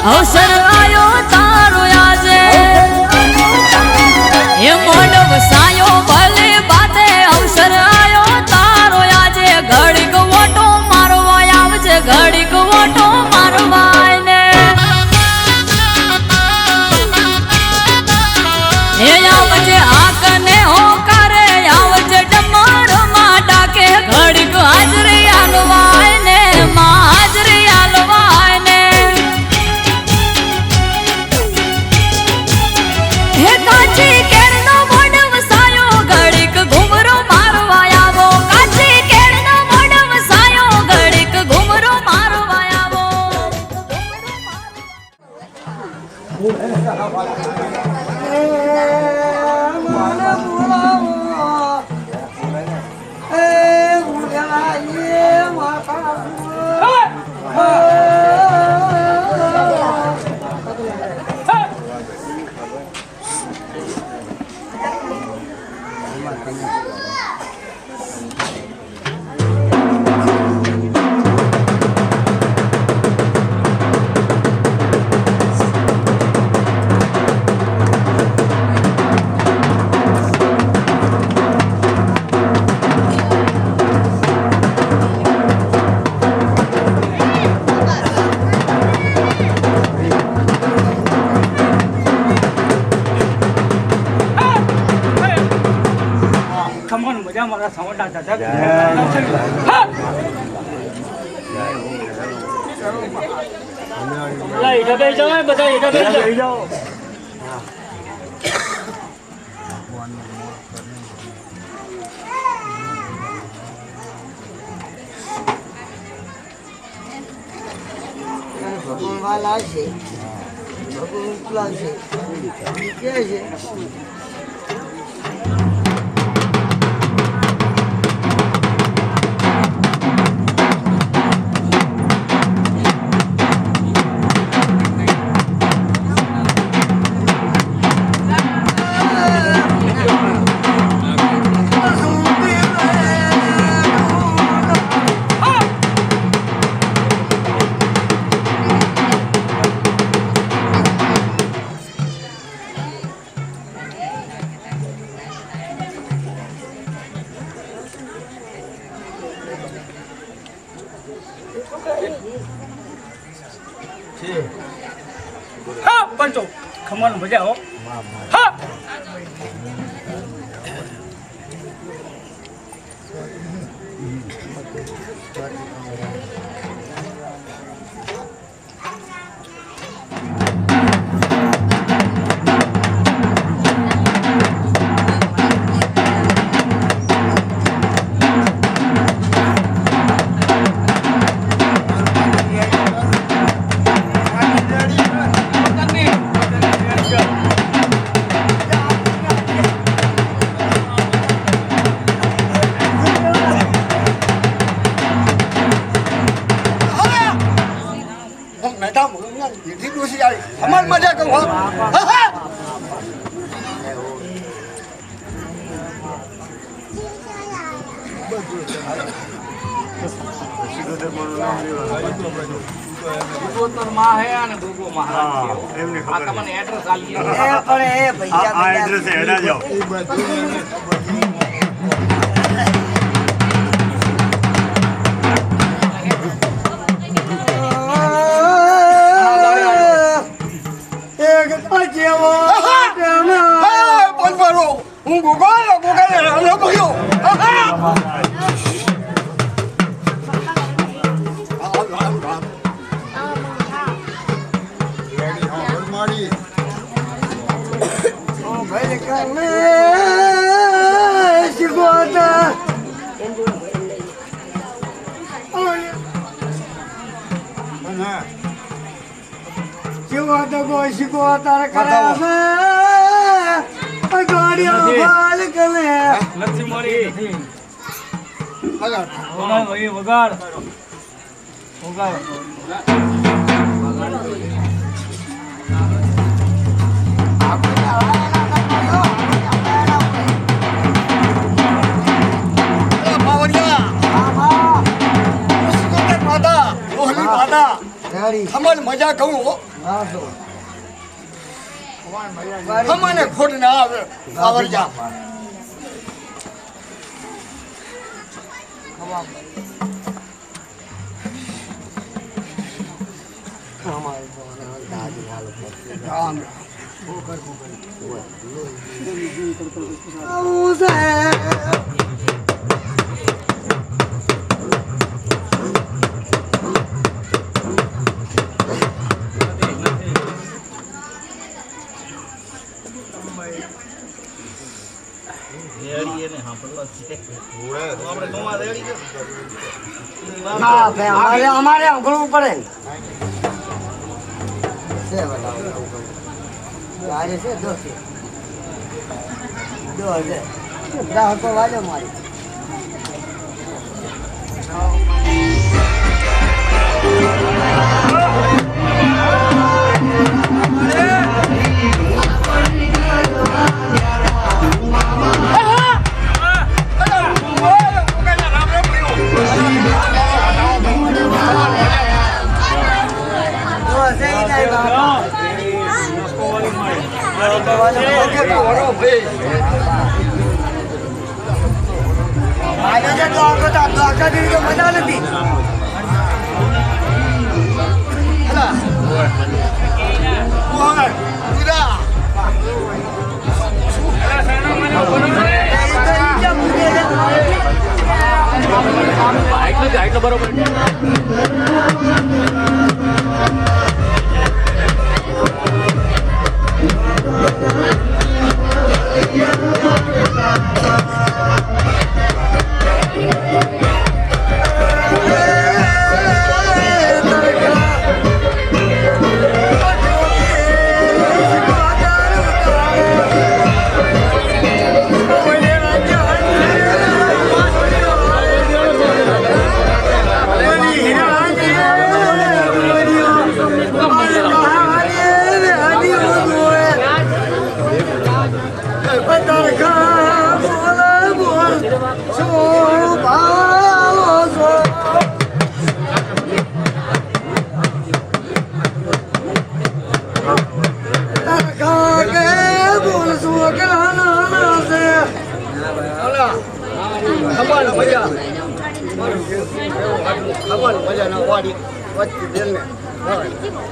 અવસર આયો તારો આજે એ મોડવ સાયો ભલે બાતે અવસર આયો તારો આજે ઘડીક ઓટો મારવા આવજે ઘડીક ઓટો મારવા ને એ આવજે આકને હોકારે આવજે ડમર માં ડાકે ઘડીક હાજરી આલવાય ને માં હાજરી આલવાય ને હે કાચી કેળનો મોઢ વસાયો ઘડીક ઘુમરો મારવા આવો કાચી કેળનો મોઢ વસાયો ઘડીક ઘુમરો મારવા આવો મારા સમોટા દાદા ઈડા જાવ બધા ઈડા જાઓ ભગવાન વાલા છે ભગવાન ઉપલા છે કે છે હા પંચો ખમણ મજા હો હા મજા કહું માં હે અને ગોગો મહારાજ એમને ખબર આ તમને એડ્રેસ આલી એ પણ એ ભૈયા આ એડ્રેસ હેડા જાઓ હું ગોગો ગયો શીખો તારે કરે ગાડીઓ ભાલ કરે નથી મળી વગાડ વગાડ વગાડ ખમણ મજા કહું હા તો તમને ખોટ ના આવે આવરજા હા ભાઈ અમારે અઘરું પડે ને છે બતાવો આજે છે દો છે ગ્રાહકો વાજો મારી મજા નથી આટલો બરોબર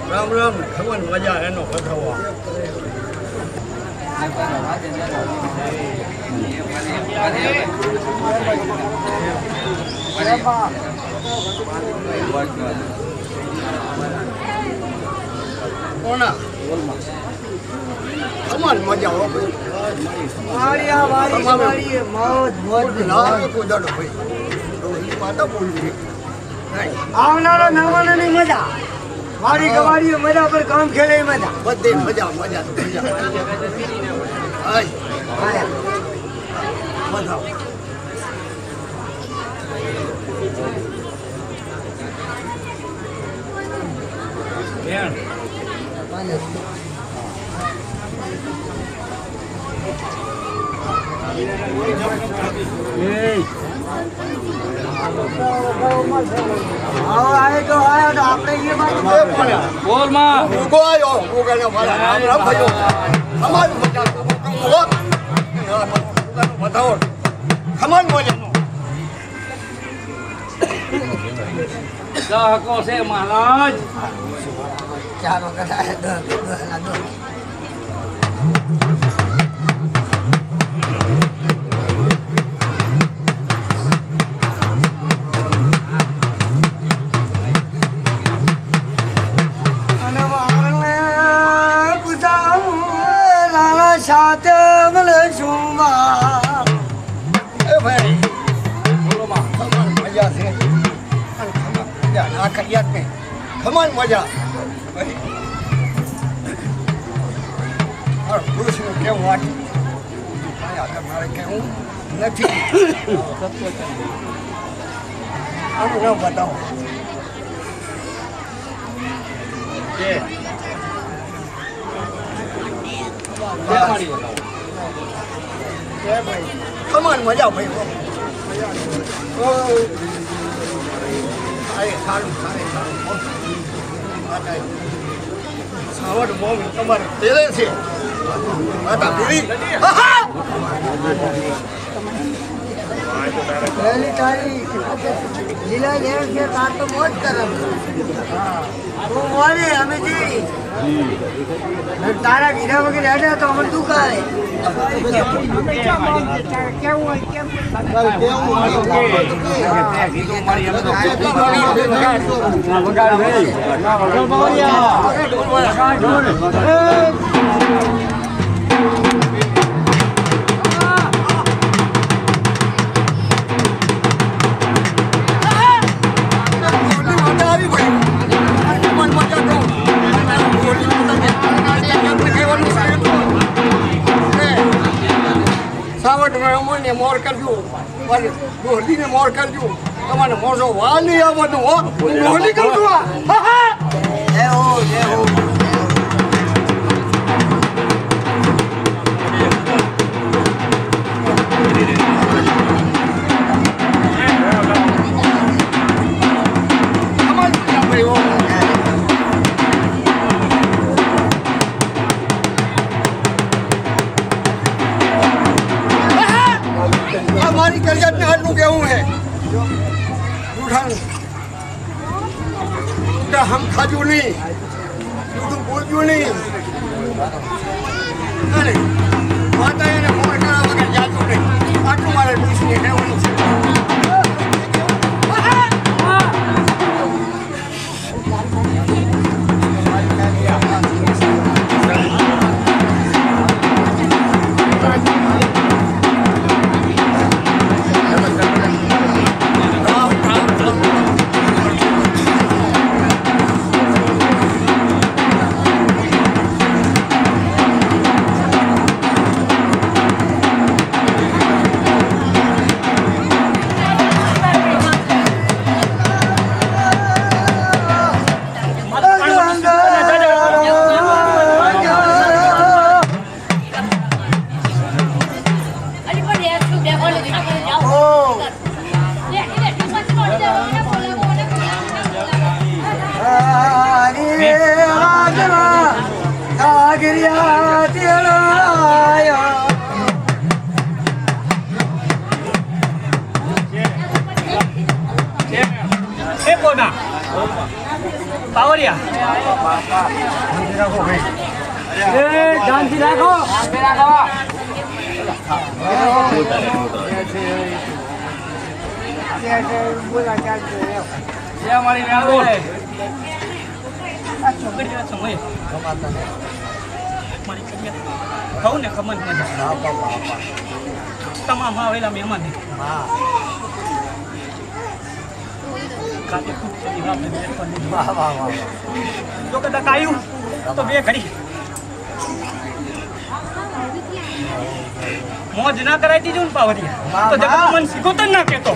રામ રામ ખબર મજા એનો વધાવવા કોના તમારી મજા હો ભાઈ માતા બોલી આવનારા મહેમાનોની મજા મારી ગવાડીઓ મજા પર કામ ખેલે મજા બધે મજા મજા મજા બધા બોલ માં ઉગો આવ્યો ઉગાનો મારા રામ રામ ભાઈઓ અમારું મજા બતાવો ખમણ બોલેનો ગ્રાહકો છે મહારાજ ચાલો કદાચ સાથે મળે છું એ ભાઈ બોલો માં ખમણ મજા છે મજા ના કરિયાત ને ખમણ મજા આ પુરુષનું કેવું વાટ મારે કેવું નથી આનું નામ બતાવો ખમણ મજા ભાઈ સારું સારું આવડ બહુ તમારે તેરે છે માતા પીરી આહા પહેલી તારીખ લીલા લેર છે તાર તો મોજ કરમ તું બોલે અમે જી તારા ગીરા વગેરે હેડે તો અમને તું કાય ને મોર કરજો ડોહલીને મોર કરજો તમારે મોજો વા નહીં આવવાનું હો ડોહલી કરજો જય હો જય હો हमारी करियत में हर लोग गेहूँ है हम खाजू नहीं बोलजू नहीं अरे माता ने मोर करा वगैरह जाजू नहीं आटू मारे बीच में है उनसे શાંતિ રાખો ખાવું ને ખમણ મજા તમામ આવેલા મહેમાન જો કદાચ આવ્યું તો બે ઘડી મોજ ના કરાવી દીધું ને પાવરિયા તો જગત મન શીખો તો ના કેતો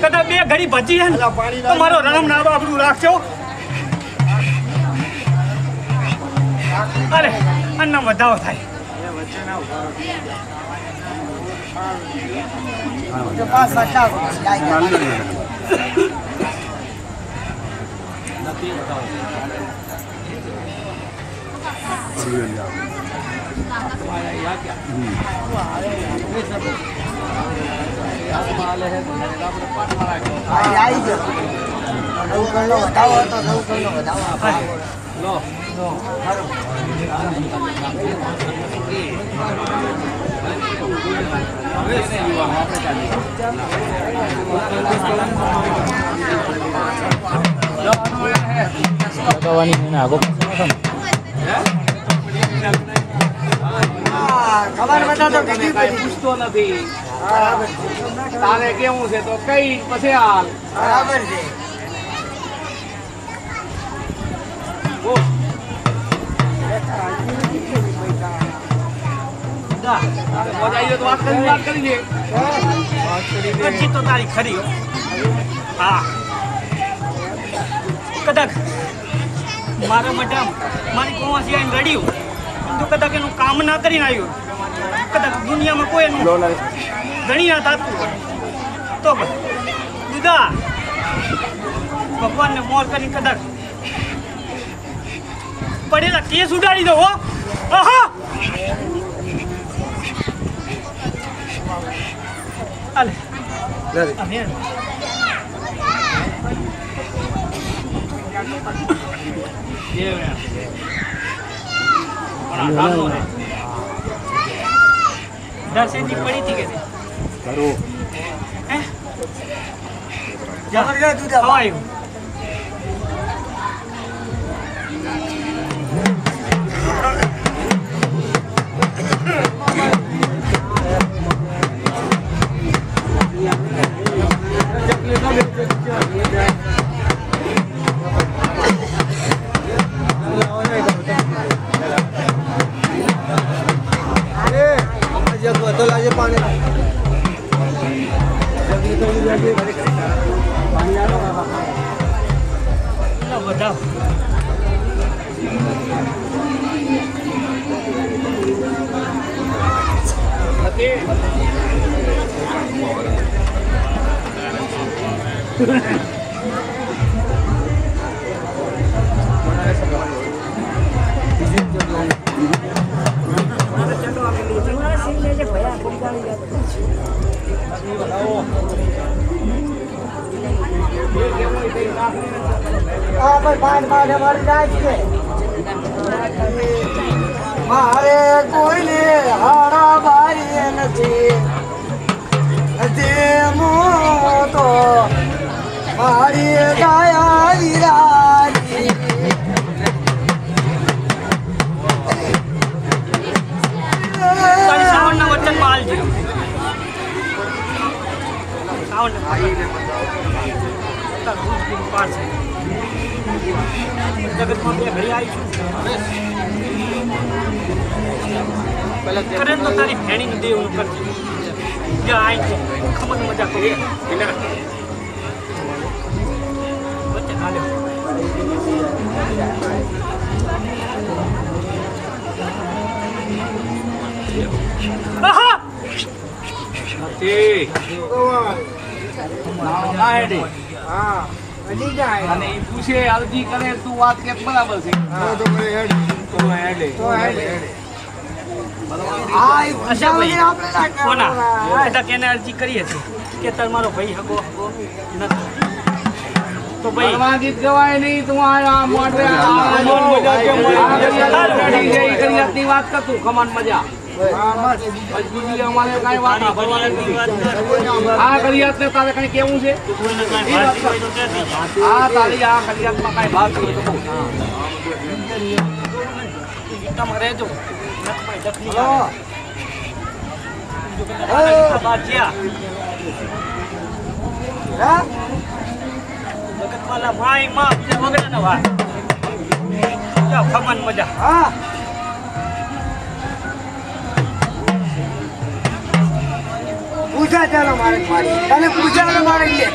કદાચ બે ઘડી ભજી હે તો મારો રામ ના આપણું રાખજો અરે અન્ન વધાવો થાય ખબર બધા તો કીધી બધી પૂછતો નથી તારે કેવું છે તો કઈ પછી હાલ બરાબર છે વાત કરી દે પછી તો તારી ખરી હા કદાચ મારા માટે મારી કોવાસી આવીને રડ્યું તો કદાચ એનું કામ ના કરીને આવ્યું કદાચ દુનિયામાં કોઈ એનું ઘણી ના થતું તો દુદા ભગવાનને મોર કરી કદાચ પડેલા કેસ ઉડાડી દો હો આહા અલે અમે દર્શનજી પડી હતી કે કરો જબરદસ્ત દુદા હવાયું બધા આ ભાઈ પાંચ મારે મારી જાય છે મારે કોઈને હાડા બારી નથી તો મારી ગાયા વિરાજી તારી શ્રાવણના વચનમાં હાલજો જગતમાં બે ઘડી આવી છું કરે તો તારી ભેણીનું દેવનું કરજે જ્યાં આવી છે ખમત મજા કરો વચ્ચે હાલ્યો આહા અને ઈ પૂછે અરજી કરે તું વાત કે બરાબર છે કોના કદાચ એને અરજી કરી હતી કે તમારો ભાઈ હગો નથી તો ભાઈ પરવાનગી ગવાય નહીં તમારા મોઢે ની વાત કરતું ખમાન મજા બીજી અમારે કઈ વાત આ કરિયાત ને તારે કઈ કેવું છે આ તારી આ કરિયાત માં કઈ વાત હોય તો તમે રહેજો જગતવાલા માય માં બીજા વગડા ના વાત જાઓ ખમન મજા હા પૂછા ચાલો મારે મારી તને પૂછા મારે લે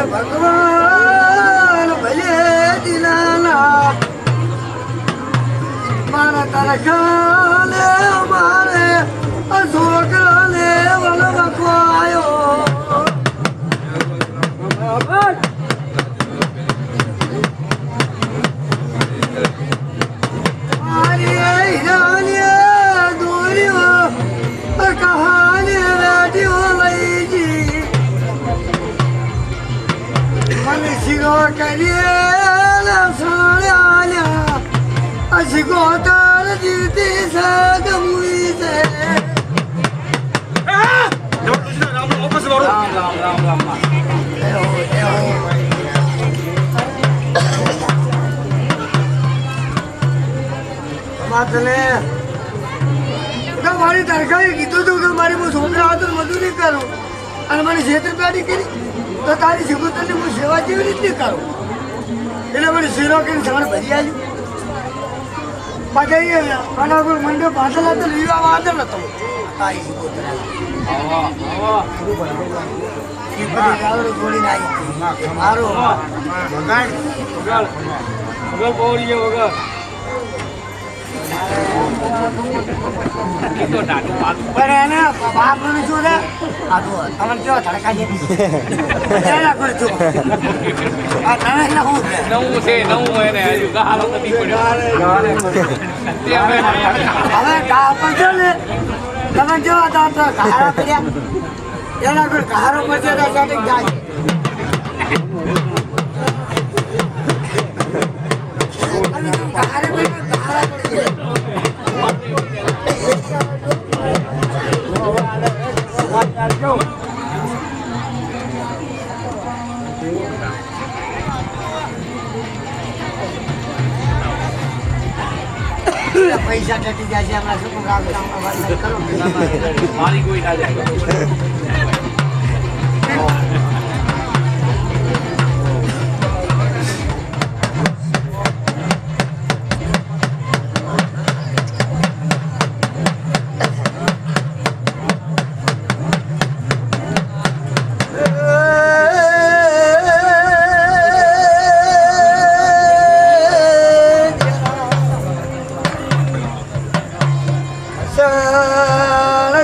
ભગવાન ભલે દિલાના મારા તારા ખાને મારે છોકરાને વલવકો આવ્યો મારી હીરાની દોરીઓ કહાની રેડિયો લઈ જી મને શિરો કરીએ સોળ્યા અશકો તાર જીવતી સગમુઈ છે રામ રામ રામ માં. તને મારી તરખાએ કીધું હતું કે મારી હું છોકરા હાથ મજૂરી કરું અને મને છેતરપિંડી કરી તો તારી શિકોતરની હું સેવા કેવી રીતે કરું એટલે મને શીરો કરીને સવાર ભરી આવ્યું પાછા આના પર મંડપ પાછળ હતો લીવા વાંધો નતો તારી શિકોતર છોડીને આવી મારો વગર પૌડી છે વગર. એ તો ટાટું પાતું. પણ એને બાપનું શું છે આ તો તમને કેવા ધડકા છે આ તમે એટલે શું છે નવું છે નવું એને હજુ ગાળો નથી પડ્યો. તે હવે હવે ઘા પડશે ને તમે કેવા હતા તો ઘારો કર્યા એના કોઈ ઘારો પડશે તો સાથે જાય ઘારે પડશે ઘારા પડશે પૈસા ટકી જાય છે હમણાં શું કરો મારી કોઈ ના જાય.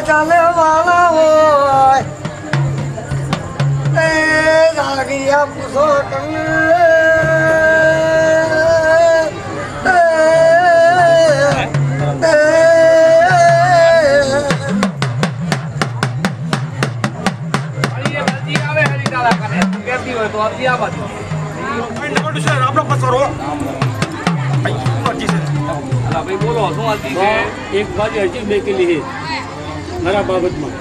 ચાલે વાલા હોય એ લાગિયા પૂછો તમને આવે હરિતાલા કરે કેતી હોય તો અરજી આ બાજુ. આપણો પસારો અલા ભાઈ બોલો શું અરજી છે? एक बात अर्जी में के लिए મારા બાબતમાં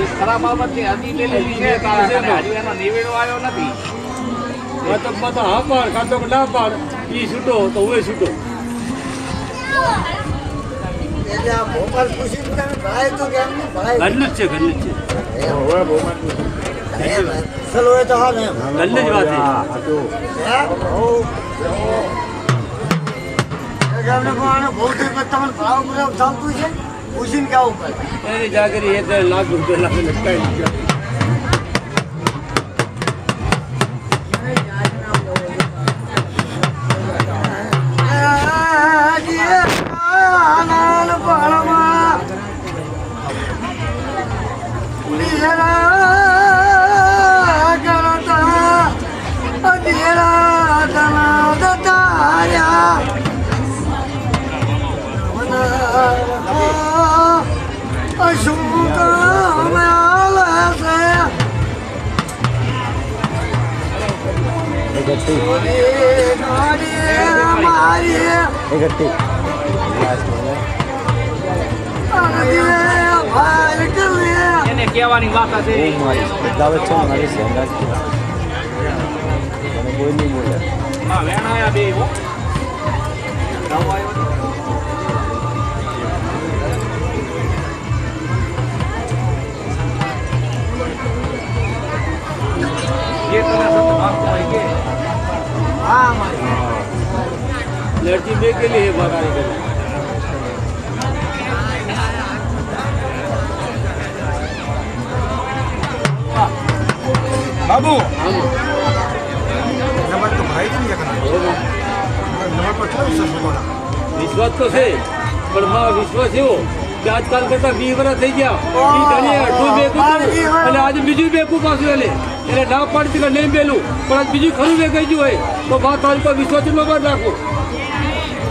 એ ખરા બાબતની અરજી પેલી છે તારા કને. હજુ એનો નિવેડો આવ્યો નથી. મતલબમાં તો હા પાડ કાં તો ના પાડ એ છૂટો તો હું છૂટો એટલે આ ભોપાલ ખુશી તમે ભરાય તો કેમ નહીં ભરાય ઘરનું જ છે ઘરનું જ છે ચલો એ તો હાલ એમ ઘરની જ વાત છે ગામને પણ બહુ દિવસ તમને ભાવ ભાવ ચાલતું છે પૂછીને કેવું પડે એની જાગરી 1 લાખ રૂપિયા લાગે લટકાઈ ગયા એને કહેવાની વાત છે. હા વેણ આયા બે હો. નવો આવ્યો ને. જે તને સત ભાગતો હોય કે હા મારી लड़की में के लिए बात आई गई બાબુ નંબર તો ભાઈ જ નહીં નંબર પર કેવો વિશ્વાસ મૂકવાના विश्वास तो છે પણ મારો વિશ્વાસ એવો કે આજકાલ કરતા 20 વર્ષ થઈ ગયા ઈ ધણી અડધું બેકું અને આજે બીજું બેકું પાછું એટલે ના પાડતી કે નહીં બેલું પણ આજ બીજું ખરું બેકાઈ ગયું હોય તો બા તારી પર વિશ્વાસ ન બાદ રાખો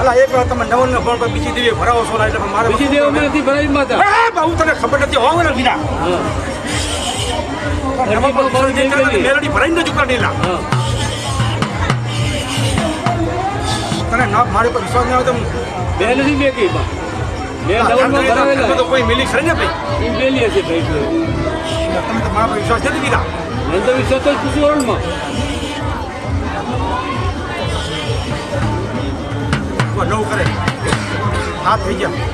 અલા એક વાર તમે નવન ફોન પર બીજી દેવી ભરાવો છો એટલે મારે બીજી દેવમાં નથી ભરાઈ માતા બાબુ તને ખબર નથી હોવે ને બીજા હા નંબર પર મેલડી ભરાઈને જ ઉકાળેલા હા તને મને ના મારે પર વિશ્વાસ નહીં આવે તો બે નથી બેકી બા બે ડબલમાં ભરાવેલા તો કોઈ મિલી ખરી ને ભાઈ એ બેલી હશે ભાઈ તમે તો મારા પર વિશ્વાસ નથી દીધા મને તો વિશ્વાસ તો પૂછું વરણમાં નવું કરે હાથ થઈ ગયા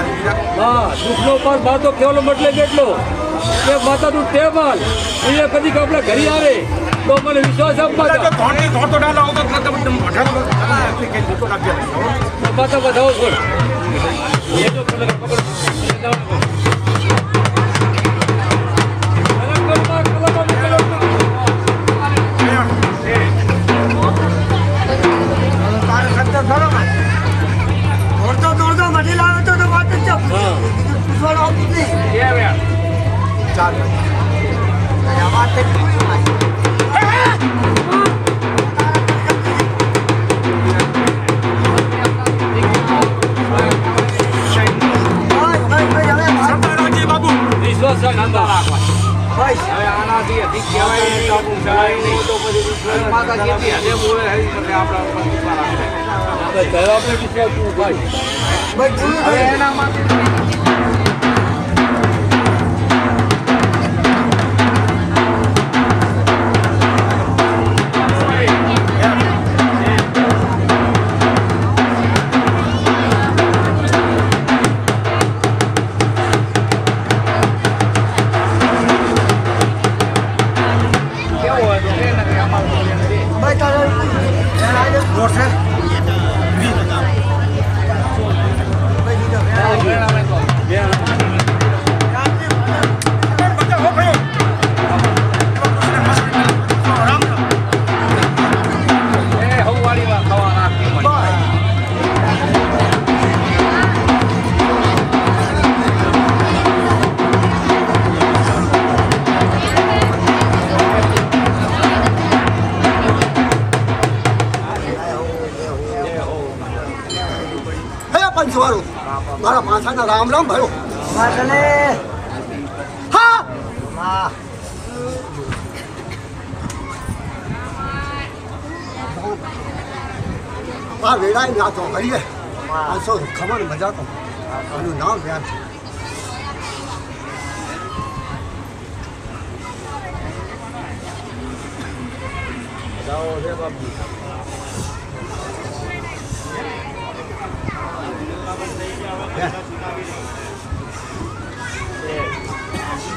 દુઃખનો પાર બહાર તો કેવલો મતલબ એટલો કે માતાનું ટેબલ એ કદી આપણે ઘરે આવે તો મને વિશ્વાસ આપવા માતા બધાઓ છો એ તો ખબર દોડતો મઢી લાવે તો વાત જ પૂછવાનું આવતું જ નહીં ચાલો વાત વિશ્વાસ રાખવા હવે આનાથી અધિક કહેવાય નહીં, કાબુ કરાય નહીં, તો પછી માતા જેટલી હદે બોલે હરી શકે આપણા ઉપર વિશ્વાસ રાખે. કયો આપણે વિશ્વાસ ભાઈ હવે એના માટે પંચવાળું મારા માથાના રામ રામ ભયો વાતને હા વાહ આ વેળાએ ના તો કરીએ 500 ખમણ મજા તો એનું નામ વ્યાન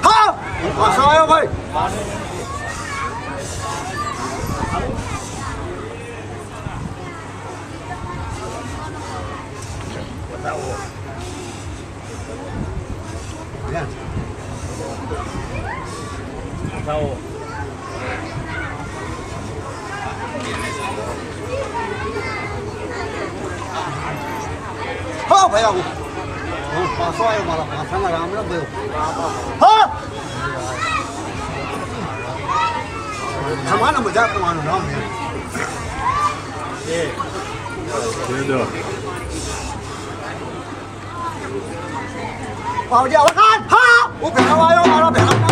હા પાછો આવ્યો ભાઈ હા ભાઈ આવું હું પાછો આવ્યો મારા પાછાના રામ રામ ભાઈ હા ખમાના મજા કરવાનું નામ પાવજી અવકાશ હા હું ભેગા આવ્યો મારા ભેગા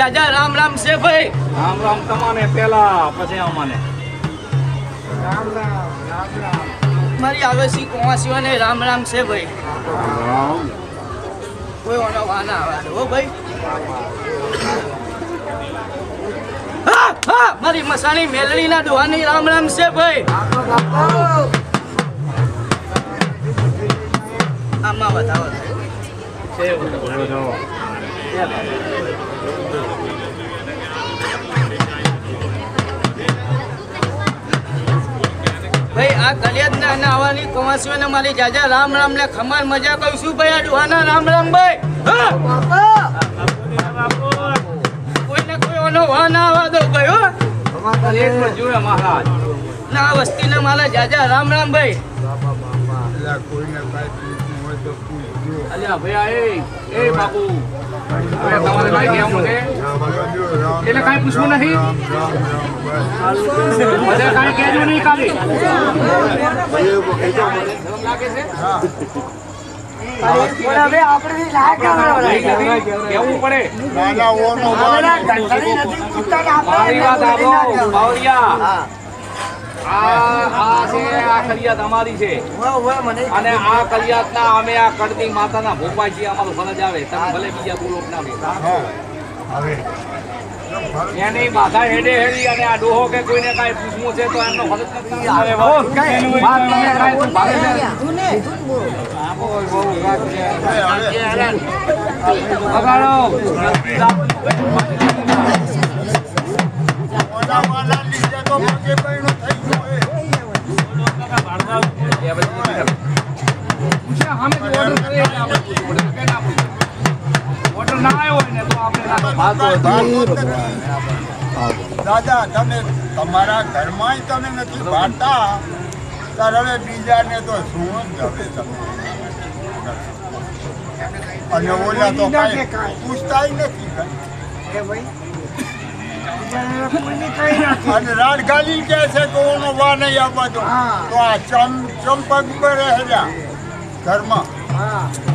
જાજા રામ રામ છે ભાઈ. રામ રામ તમાને પેલા પછી અમાને. મારી આવેસી કુવાસીઓને રામ રામ છે ભાઈ. કોઈ ઓનો વાના આવે હો ભાઈ. હા હા મારી મસાણી મેલડીના દુહાની રામ રામ છે ભાઈ. આમાં બતાવો ભાઈ. આ કલિયાદના નાવાની કુવાસીઓને મારી જાજા રામ રામ ને ખમાર મજા કહીશું ભાઈ. આ દુહાના રામ રામ ભાઈ. હા કોઈને કોઈ ઓનો વા ના આવવા દો ભાઈ. હો એક પણ જોયે મહારાજ. ના વસ્તીને મારા જાજા રામ રામ ભાઈ. અલ્યા ભૈયા એ બાપુ હવે તમારે કાંઈ કહેવું છે એટલે કાંઈ પૂછવું નથી બધા કાંઈ કહેજો નહીં કાલે શરમ લાગે છે હવે આપણે લાયક કહેવું પડે નથી પૂછતા મારી વાત આપો બાવરિયા આ છે આ કલિયાત અમારી છે અને આ કલિયાતના અમે આ કડની માતાના ભોપાઈ છીએ. અમારો ફરજ આવે તમે ભલે બીજા બોલો ના આવે એની બાધા હેડે હેડી અને આ ડોહો કે કોઈને કાંઈ પૂછવું છે તો એમનો ફરજ નથી. વાત તમે કાંઈ તું ભાગે છે બગાડો દાદા તમે તમારા ઘરમાં તમે નથી બાંધતા ત્યારે હવે બીજાને તો શું જ હવે તમે અને ઓલા તો કાંઈ પૂછતા નથી અને રાડગાલી કે છે કે ઓનો વા નહીં આપવા દો તો આ ચંપક પર રહેલા ઘરમાં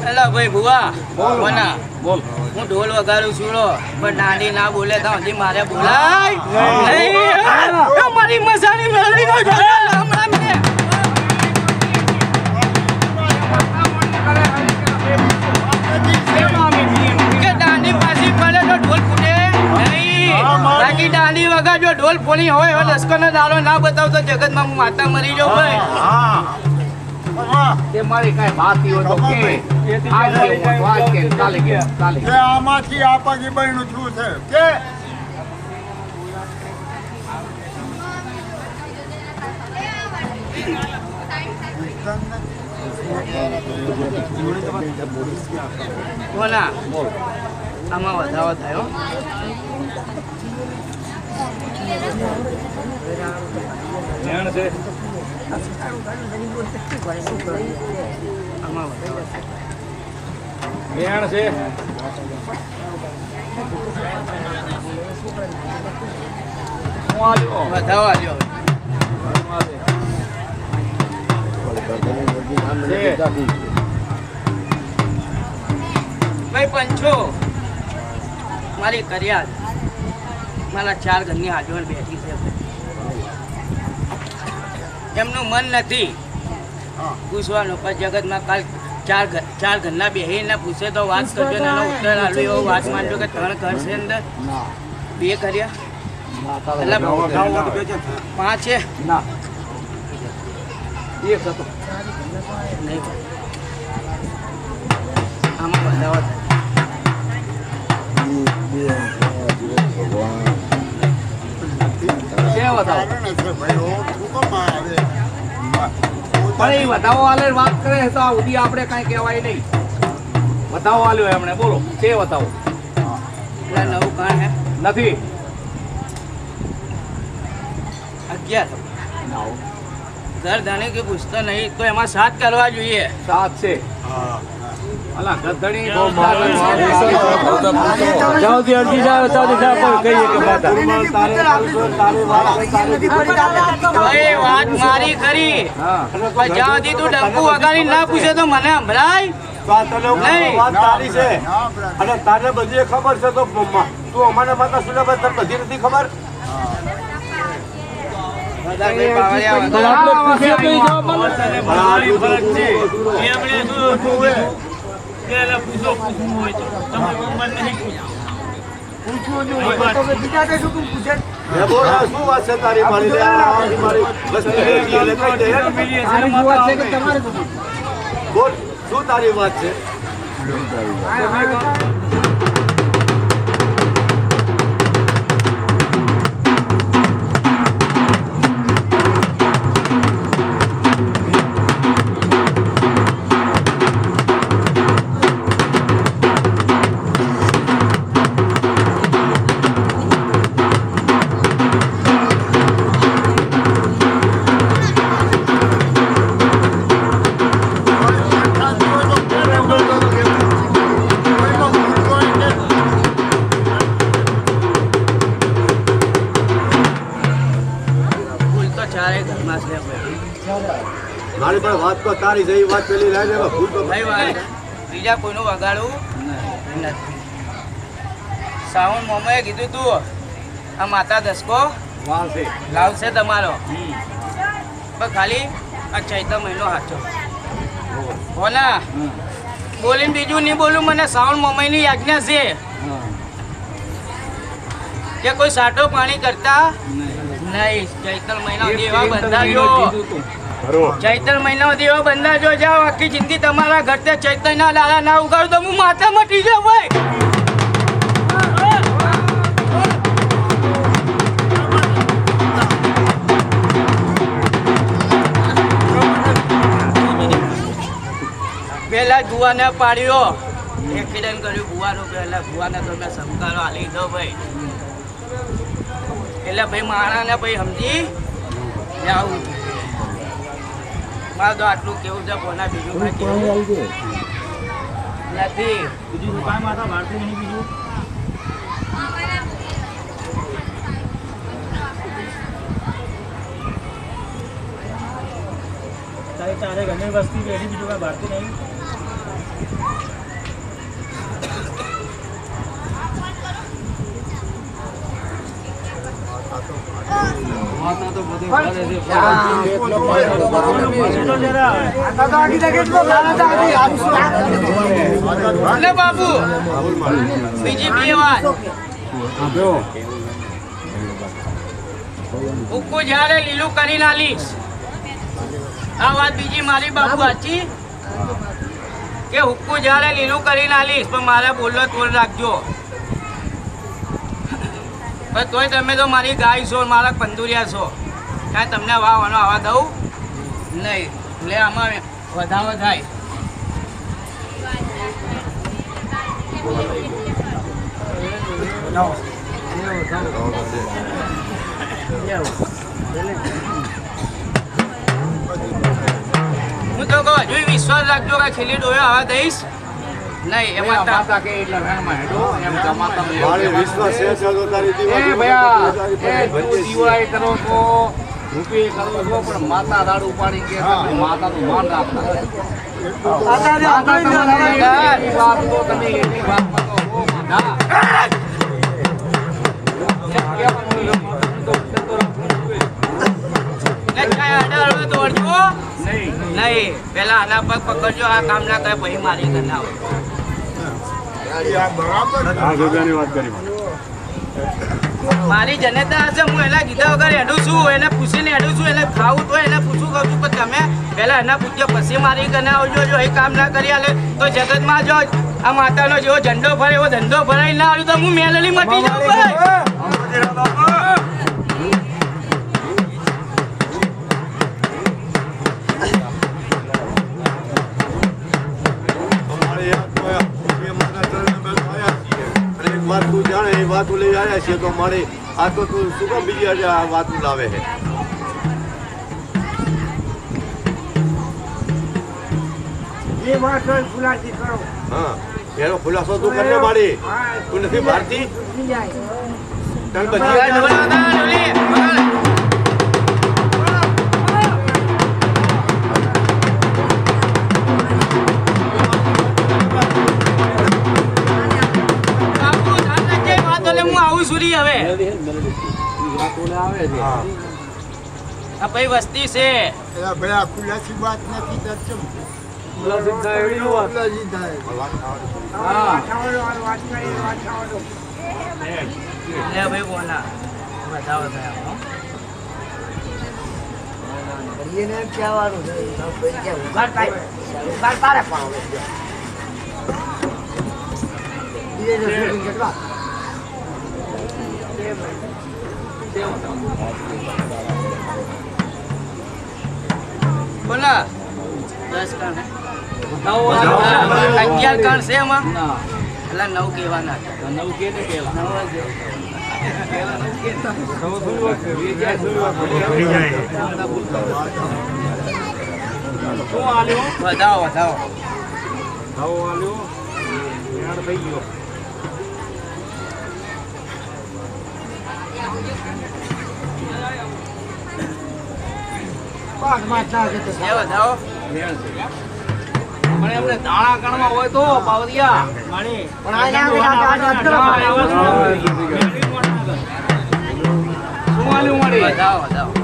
એલા ભાઈ ભુવા બોના બોલ. હું ઢોલ વગાડું છું પણ દાંડી ના બોલે તો હજી મારે બોલાય નહીં. મારી મસાણી મેળવીનો રામ રામ છે. કે દાંડી પાછી પડે તો ઢોલ ફૂટે નહીં. બાકી દાંડી વગર જો ઢોલ ફોની હોય હવે લશ્કરનો દાડો ના બતાવતો જગતમાં હું માતા મરી જાઉં ભાઈ. તે મારી કાંઈ વાત હોય તો કે વાત કે ચાલે કે ચાલે કે આમાંથી આ પગી બહેનું શું છે કે બોલા આમાં વધારો થયો. વેણ છે વધારો આવ્યો. ભાઈ પંચો મારી કર્યા મારા 4 ઘરની હાજવણ બેઠી છે. એમનું મન નથી પૂછવાનું પણ જગતમાં કાલ ચાર ઘરના બેહીને પૂછે તો વાત કરજો ને એનો ઉત્તર આલ્યો એવો વાત માનજો કે 3 ઘર છે અંદર 2 કર્યા એટલે 5 છે ના એક હતો નહીં. આમાં બધાઓ છે બતાવો કારણ છે ભાઈ ઓ ભૂકંપમાં આવે પણ એ વધાવો આલે વાત કરે તો આ ઉધી આપણે કાંઈ કહેવાય નહીં. વધાવો આલ્યો એમણે બોલો છે બતાવો એટલે 9 કાણ હે નથી 11 ઘર ધણી કે પૂછતો નહીં તો એમાં 7 કરવા જોઈએ. 7 છે અલા ગધડી ભાઈ વાત મારી ખરી પણ જ્યાં સુધી તું ડંકુ વગાડી ના પૂછે તો મને સંભળાય નહીં. અને તારે બધી ખબર છે તો તું અમારા માતા સુલાભાઈ તને બધી નથી ખબર? દાદાભાઈ પાવડિયા તો આટલો પૂછ્યો તો એ જવાબ મળે. પણ આટલું તો બીજા કઈ શું પૂછે એ બોલ, આ શું વાત છે તારી મારી? લે, આ મારી વસ્તી લેતી એટલે કહી દે. બોલ, શું તારી વાત છે? ભૂલ તો ચારે ઘરમાં છે ભાઈ. મારી પણ વાત તો તારી જેવી વાત પેલી લાગે હવે ભૂલ તો ભાઈ વાત બીજા કોઈનું વગાડવું નથી. સાવન મોમાએ કીધું તું આ માતા દસકો વાવશે. લાવશે તમારો, પણ ખાલી આ ચૈત્ર મહિનો સાચો હોના. બોલીને બીજું નહીં બોલું, મને સાવન મોમાઈની આજ્ઞા છે કે કોઈ સાટો પાણી કરતા નહીં. ચૈત્ર મહિનો દેવા બંધાજો, ચૈત્ર મહિનો દેવા બંધાજો. જાઓ, આખી જિંદગી તમારા ઘર તે ચૈતરના લાલા ના ઉગાડું તો હું માથા મટી જાઉં ભાઈ. પેલા ગુવાને પાડ્યો, એક્સિડન્ટ કર્યું ગુવાનું. પેલા ગુવાને તમે સંસ્કારો આલી દો ભાઈ. એટલે ભાઈ માણાને ભાઈ સમજી જાવું. મારે તો આટલું કેવું છે, કોના બીજું કાંઈ કેવું નથી. તારે ઘણી વસ્તી બેઠી, બીજું કાંઈ બાળતું નહીં. માતા તો બધું કરે છે. એટલે બાપુ બીજી બે વાત, ઉક્કુ જ્યારે લીલું કરી નાલીશ. આ વાત બીજી મારી બાપુ સાચી કે હુક્કુ જ્યારે લીલું કરી નાલીશ, પણ મારે બોલો તોડ રાખજો. પણ તોય તમે તો મારી ગાય છો, મારા કંદુરિયા છો, કાંઈ તમને વાવવાનો આવવા દઉં નહીં. એટલે આમાં વધારો થાય. હું તો કહું હજુ વિશ્વાસ રાખજો કે ખીલી ડોયો આવવા દઈશ નહીં. એમાં માતા કે એટલે રણમાં હેડો એમ જમાતા નહીં. મારી વિશ્વાસ છે ચાલો તારી એ દીવા ભયા, એ તું દિવાળી કરો છો, રૂપિયે કરો છો, પણ માતા દાડ ઉપાડી કે માતાનું માન રાખતા. એટલી વાત તો તમે એટલી વાતમાં તો હો માતા. એમ કહેવાનું તો દોડજો નહીં. નહીં. પેલા આના પગ પકડજો, આ કામ ના કરે પછી મારી ઘરના હોય. મારી જનતા હશે, હું એના કીધા વગર હેડું છું, એને પૂછીને હેડું છું. એને ખાવું તો એને પૂછું કહું છું, પણ તમે પહેલા એના પૂછ્યો પછી મારી ઘરના આવજો. જો એ કામ ના કરી આલે તો જગતમાં જો આ માતાનો જેવો ઝંડો ફરે એવો ધંધો ભરાઈ ના આવ્યું તો હું મેલલી મટી જાઉં ભાઈ. વાત તું જાણે એ વાત લઈ આવ્યા છે તો મારે આ તો તું શું કામ બીજી આજે આ વાત લાવે છે? એ વાત હોય ખુલાસી કરો હા, એનો ખુલાસો તું કરને મારી. તું નથી ભારતી? તને બધી નથી હવે આવે છે આ ભાઈ વસ્તી છે એલા ભાઈ આ ખુલાસી વાત નથી કરતો ખુલાસી થાય હા લે ભાઈ બોલા બતાવો સાહેબ એને એમ કહેવાનું છે ઉઘાડ થાય ઉઘાડ તારે પાડો કેટલા બોલા 10 કણ 11 કણ છે એમાં ના એટલે 9 કહેવાના નવ કે ને પેલા શું આલ્યો વધાવો વધાવો આવો આલ્યો યાર થઈ ગયો એ વધાવો પણ એમને દાણા કણમાં હોય તો પાવરિયા પણ આ શું આલ્યું મારી વધાવો વધાવો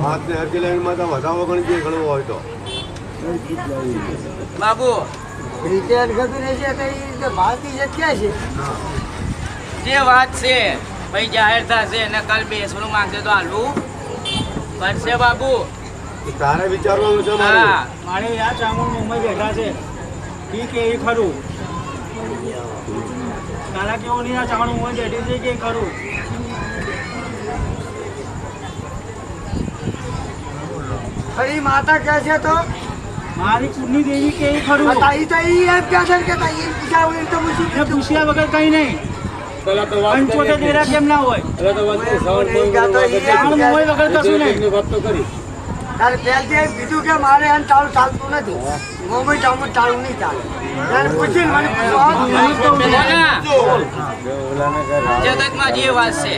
વાત ને હરકી લાઈનમાં તો વધાવો ગણી જે ઘણું હોય તો બાબુ રીતે અનગતું રહેશે તો એ રીતે ભારતી જગ્યા છે જે વાત છે ભાઈ જાહેર થશે અને કાલ બેસવાનું માંગશે તો હાલવું પડશે બાબુ તારે વિચારવાનું છે હા મારે મારે આ ચામુંડ મુંબઈ બેઠા છે ઠીક એ ખરું તારા કેવો નહીં આ ચામુંડ મુંબઈ બેઠી છે કે ખરું ફરી માતા કહે છે તો મારી કુળની દેવી કે એ ખરું તાઈ તો ઈ એમ કહે છે કે તાઈ પૂછા હોય તો એને પૂછી પૂછ્યા વગર કઈ નહીં પેલા તો વાત પંચોતેર ડેરા કેમ ના હોય પેલા તો વાત કરી ચામુંડ મુંબઈ વગર કશું નહીં વાત તો કરી તારે પહેલથી એમ કીધું કે મારે એને ચાલુ ચાલતું નથી મુંબઈ ટાઉન ચાલુ નહીં ચાલે ત્યારે પૂછીને મને જગતમાં જે વાત છે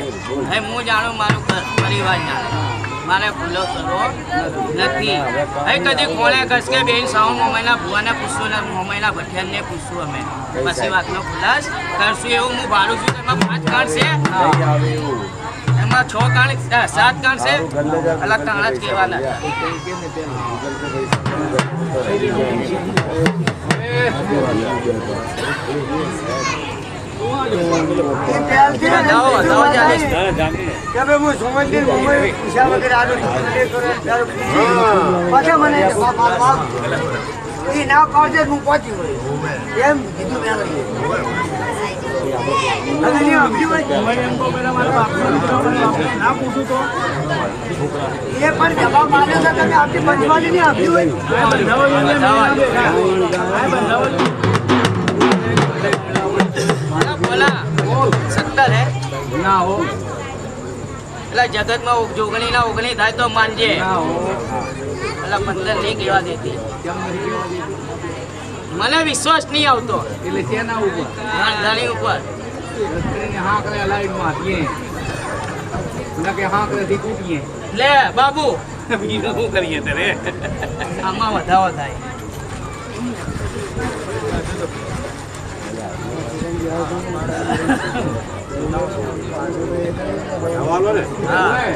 એ હું જાણું મારું પરિવાર જાણે મારે ખુલ્લો કરવો નથી એ કદી કોણે કરશે કે બેન સાઉન્ડ મોમાઈના ભુવાને પૂછશું ને મોમાઈના ભઠિયાને પૂછશું અમે પછી વાતનો ખુલાસ કરશું એવું હું ભાડું છું એમાં 5 કાંડ છે એમાં 6 કાંડ 7 કાંડ છે અલગ કાંડ જ કહેવાના પહેલથી વધાવો વધાવો ચાલે છે. કે ભાઈ હું સુમનજી મુંબઈ પૂછ્યા વગર આનો ધંધો કરો ત્યારે પૂછી પછી મને એ ના પાડશે હું પહોંચી વળી એમ કીધું મેં હવે નહીં સમજ્યું હોય? મુંબઈ એમ તો પેલા મારા બાપને ના પૂછું તો એ પણ જવાબ આપ્યો છે તમે આપણી પંચવાલી નહીં આપ્યું હોય આ બંધાવો જોઈએ આ બંધાવો બોલા 17 હે ના હો એટલે જગતમાં જોગણીના ઓગણી થાય તો માનજે ના હો એટલે 15 નહીં કહેવા દેતી કેમ નથી કહેવા દેતી? મને વિશ્વાસ નહીં આવતો એટલે તેના ઉપર ધણી ઉપર કરીને હાંકરે લાઈનમાં આપીએ નકે હાંકરેથી કૂટીએ લે બાબુ બીજું શું કરીએ તારે આમાં વધાવો થાય હવાલો ને હા એ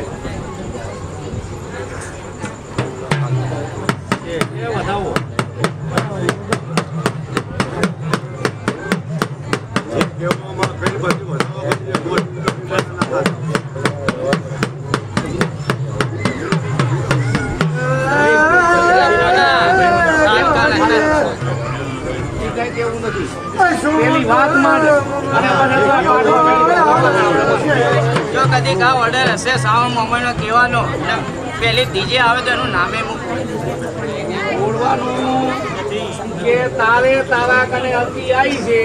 વધાવો કેવામાં ફેર બધું વધાવો ગણી જે મોટ એ કઈ કેવું નથી પેલી વાત માન જો કદી કા ઓર્ડર હશે સાવણ મોમાઈનો કહેવાનો પેલી ડીજે આવે તો એનું નામે મૂકવું બોલવાનું કે તારે તારા કને અરજી આવી છે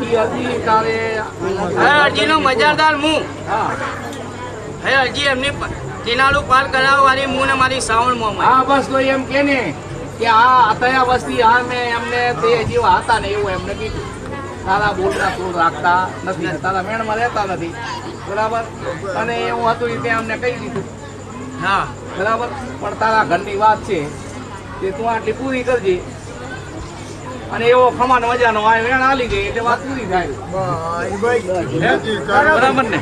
ઈ અરજી તારે હવે અરજીનો મજારદાર હું હા હવે અરજી એમની કિનારું પાર કરાવવાની હું ને મારી સાવણ મોમાઈ હા બસ તો એમ કે ને કે આ તયા વસ્તી આ મેં એમને તે જેવા હતા ને એવું એમને કીધું તારા બોલતા સુર રાખતા નથી ને તારા મેણમાં રહેતા નથી બરાબર અને એવું હતું એ તે અમને કહી દીધું હા બરાબર પણ તારા ઘરની વાત છે તે તું આટલી પૂરી કરજે અને એવો ખમાન મજાનો આ વેણ આલી ગઈ એટલે વાત પૂરી થાય બરાબર ને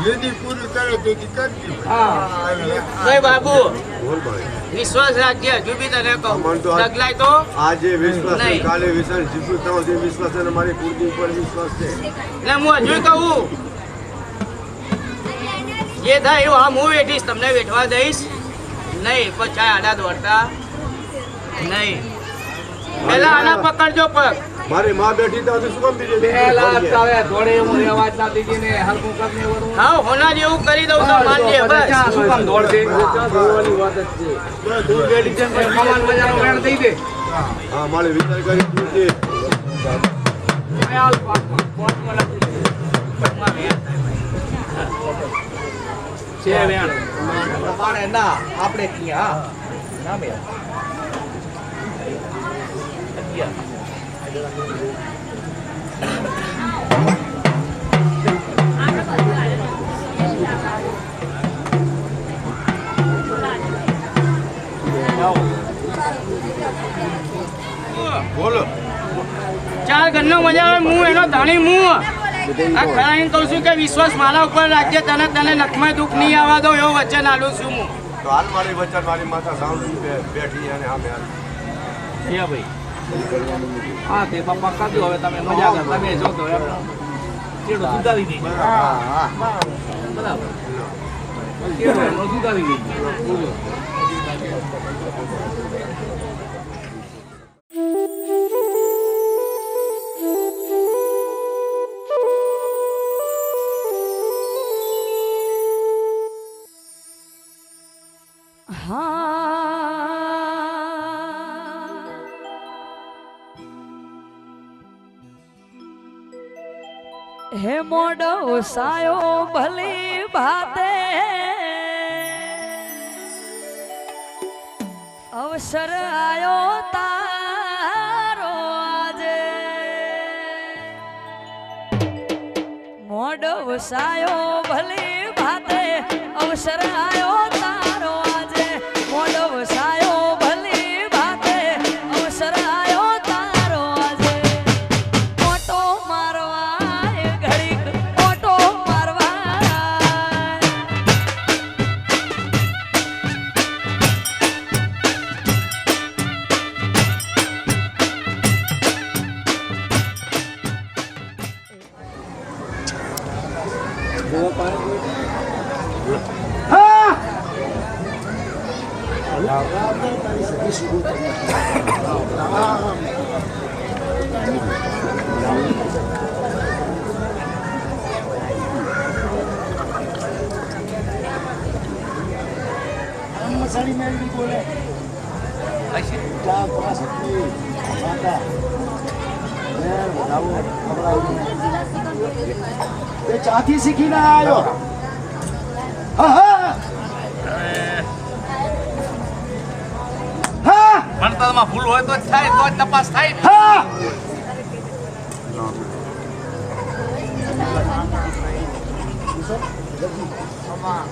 જેથી પૂરી કરે તેથી કરજો. હા ભાઈ બાબુ વિશ્વાસ રાખજે હજુ બી તને કહું ડગલાય તો આજે વિશ્વાસ છે, નહીં. કાલે વિશ્વાસ, જીતું ત્યાં સુધી વિશ્વાસ છે અને મારી કુળજી ઉપર વિશ્વાસ છે. એટલે હું હજુ કહું જે થાય એવું હા હું વેઠીશ તમને વેઠવા દઈશ નહીં પણ ચાય આડા દોડતા નહીં પેલા આના પકડજો પગ મારી માં બેઠી ત્યાં સુધી શું કામ બીજે પહેલા તારે થોડે એવું રેવાજ ના દીધી ને હરકું કરીને વળું હા હોના જેવું કરી દઉં તો માનજે બસ શું કામ દોડશે જોવાની વાત જ છે તું બેઠી છે ને ખમાન મજાનો વેણ દઈ દે હા મારે વિચાર કરી કુળજી. હાલ પોટમાં લખી દે. છે વેણ તમારે ના આપણે ક્યાં ના બે બોલો ચાર ઘરનો મજા આવે હું એનો ધણી હું આ ખરા એમ કહું છું કે વિશ્વાસ મારા ઉપર રાખજે તને નખમાં દુઃખ નહીં આવવા દો એવો વચન આલું છું હું તો હાલ મારી વચ્ચે મારી માતા સાંભળી બેઠી અને આમે હાલ. હે ભાઈ હા તે પપ્પા કરજો હવે તમે મજા કર તમે જો તો એમ ચેડો સુધારી દે બરાબર ચેડો એનો સુધારી દે બોલો હે મોડો સાયો ભલી ભાતે અવસર આયો તારો આજે મોડો સાયો ભલી ભાતે અવસર આયો તારો આજે મોડો સાયો ભલી ભાતે અવસર આયો તારો આજે ઓટો મારવા ઘડીક ઓટો મારવા ચાથી શીખીને આવ્યો. હા હા હા ભણતરમાં ભૂલ હોય તો જ થાય તો જ તપાસ થાય ને. હા હા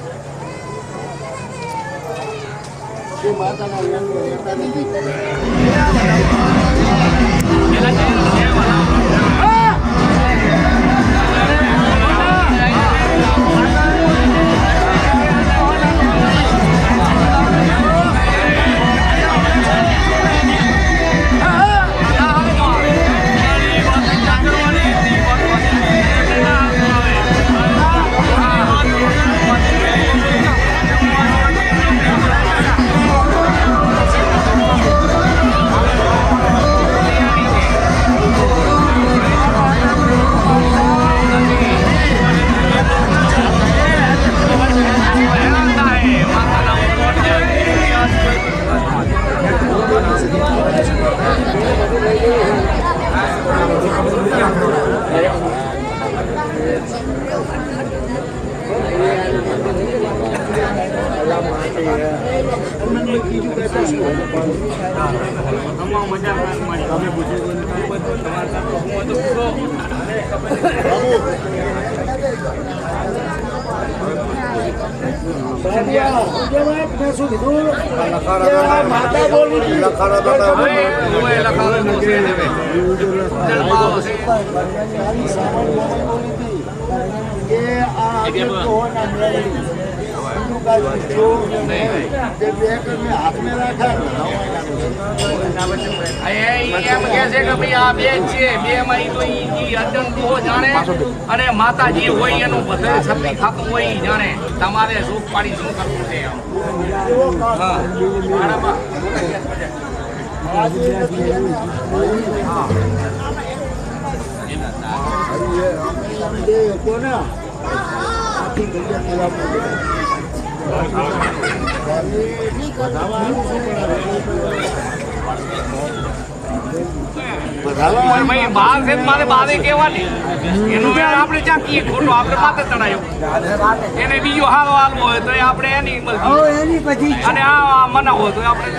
અને માતાજી હોય એનું બધે છપી ખાતું હોય ઈ જાણે તમારે સુખ પાડી શું કરવું છે બાર છે મારે બારે કહેવાની એનું વેળ આપણે ચાકીએ ખોટો આપણે માથે ચડાયો એને બીજો હારો હાલવો હોય તો આપણે એની એની પછી અને આ મના હોય તો આપણે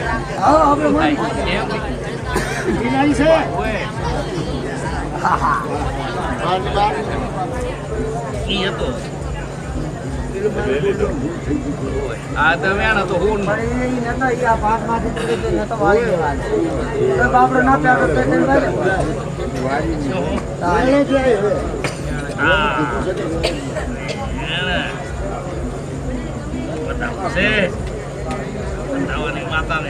ઈ હતો આ તો વેણ હતો હું માતા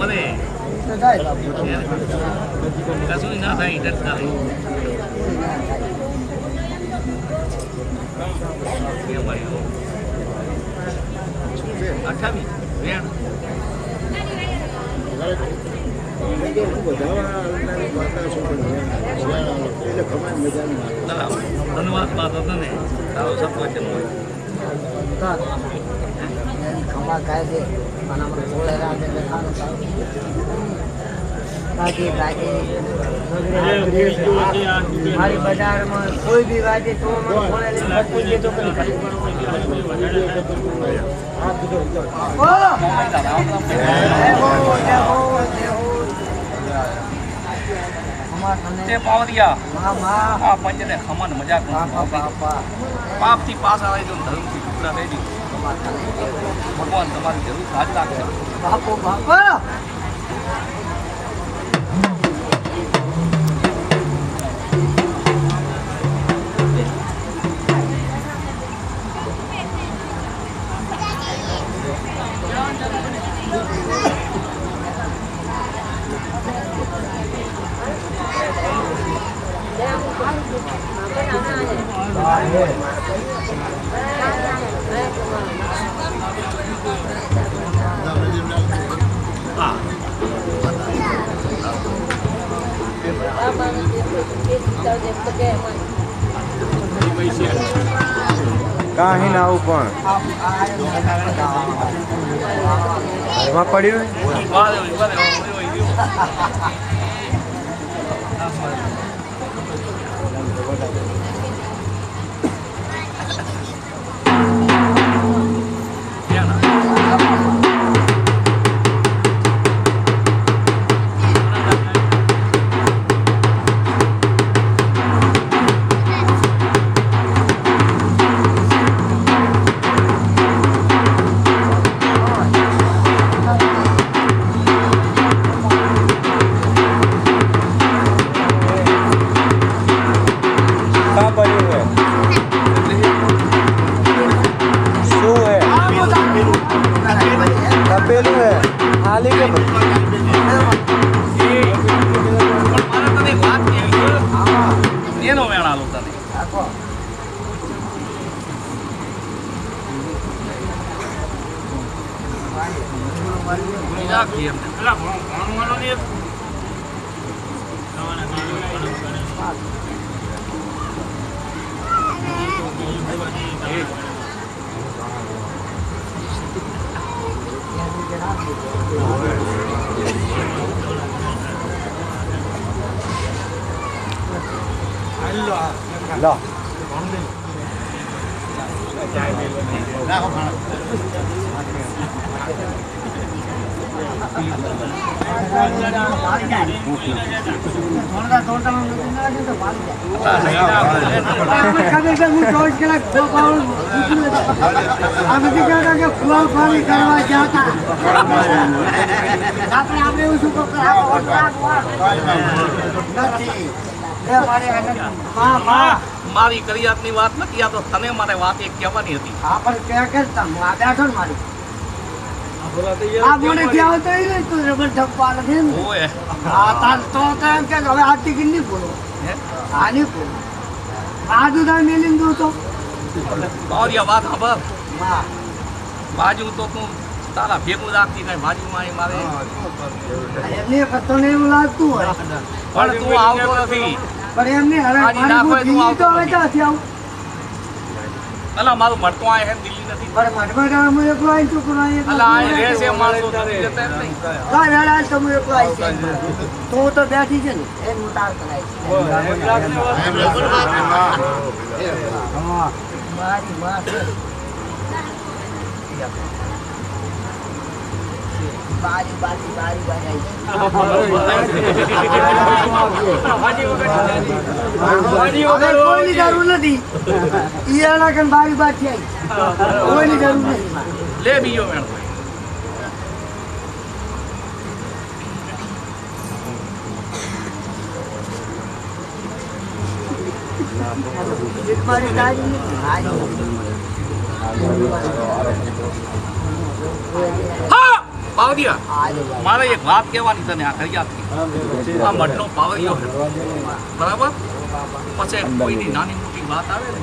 ને કશું ના થાય ડરતા અઠાવી વેણ ધન્યવાદ બાત હતો ને તારો સત્વચન હોય ખમા કાયદે અને આપણે જોડે રાખે બાકી મારી બજારમાં કોઈ બી વાગે તો પાવરિયા પંચને ખમન મજાક પાપથી પાસ આવે તો ધર્મથી ટુકડા થઈ ભગવાન તમારી જરૂર સાથ રાખશે બાપો બાપા કાંઈ ના આવું પણ એમાં પડ્યું તપેલું હે હાલી કે એનો વેણાલો તને લો ખરેખર હું 24 કલાક આ બધી કહેતા કે ફુવા ફાવી કરવા જતા આપણે એવું શું નથી મારી કરિયાતની વાત નથી, આ તો તને મારે વાત એક કહેવાની હતી. આપણે ક્યાં કરતા હું આ બેઠો ને મારી આ મને ક્યાં આવતો એ નહીં તું રબર ધપ્પા નથી ને ઓય આ તાર તો એમ કે હવે આ ટિકિટ નહીં બોલો આ નહીં બોલો આ દુધા મેલીને દો તો બાવરિયા વાત ખબર હા બાજુ તો તું તારા ભેગું રાખતી કઈ બાજુમાં એ મારે એમને કતો ને એવું લાગતું હોય પણ તું આવતો નથી. પણ એમને હવે આજે મારી નાખો બહુ તું દિલ્હી તો આવતો હવે ક્યાંથી આવું અલા મારું મળતો આ હે દિલ્હી નથી. પણ મઠમાં હું એકલો આવી છું પણ અલા આ રહેશે માણસો નથી જતા એમ નહીં. કાંઈ વેળા તો હું એકલો આવી છું તો હું તો બેઠી છે ને એ હું તાર કરાવી મારી માં છે બારી બારી બારી બારી હવે કોઈની જરૂર નથી ઈયાના કન બારી બારી આવી કોઈની જરૂર નથી લે બીજો મેળ કોઈ. મારી દાદી નથી હા પાવડિયા મારે એક વાત કહેવાની તને આ કરિયાતની. આ મઢનો પાવડિયો છે બરાબર, પછી કોઈની નાની મોટી વાત આવે ને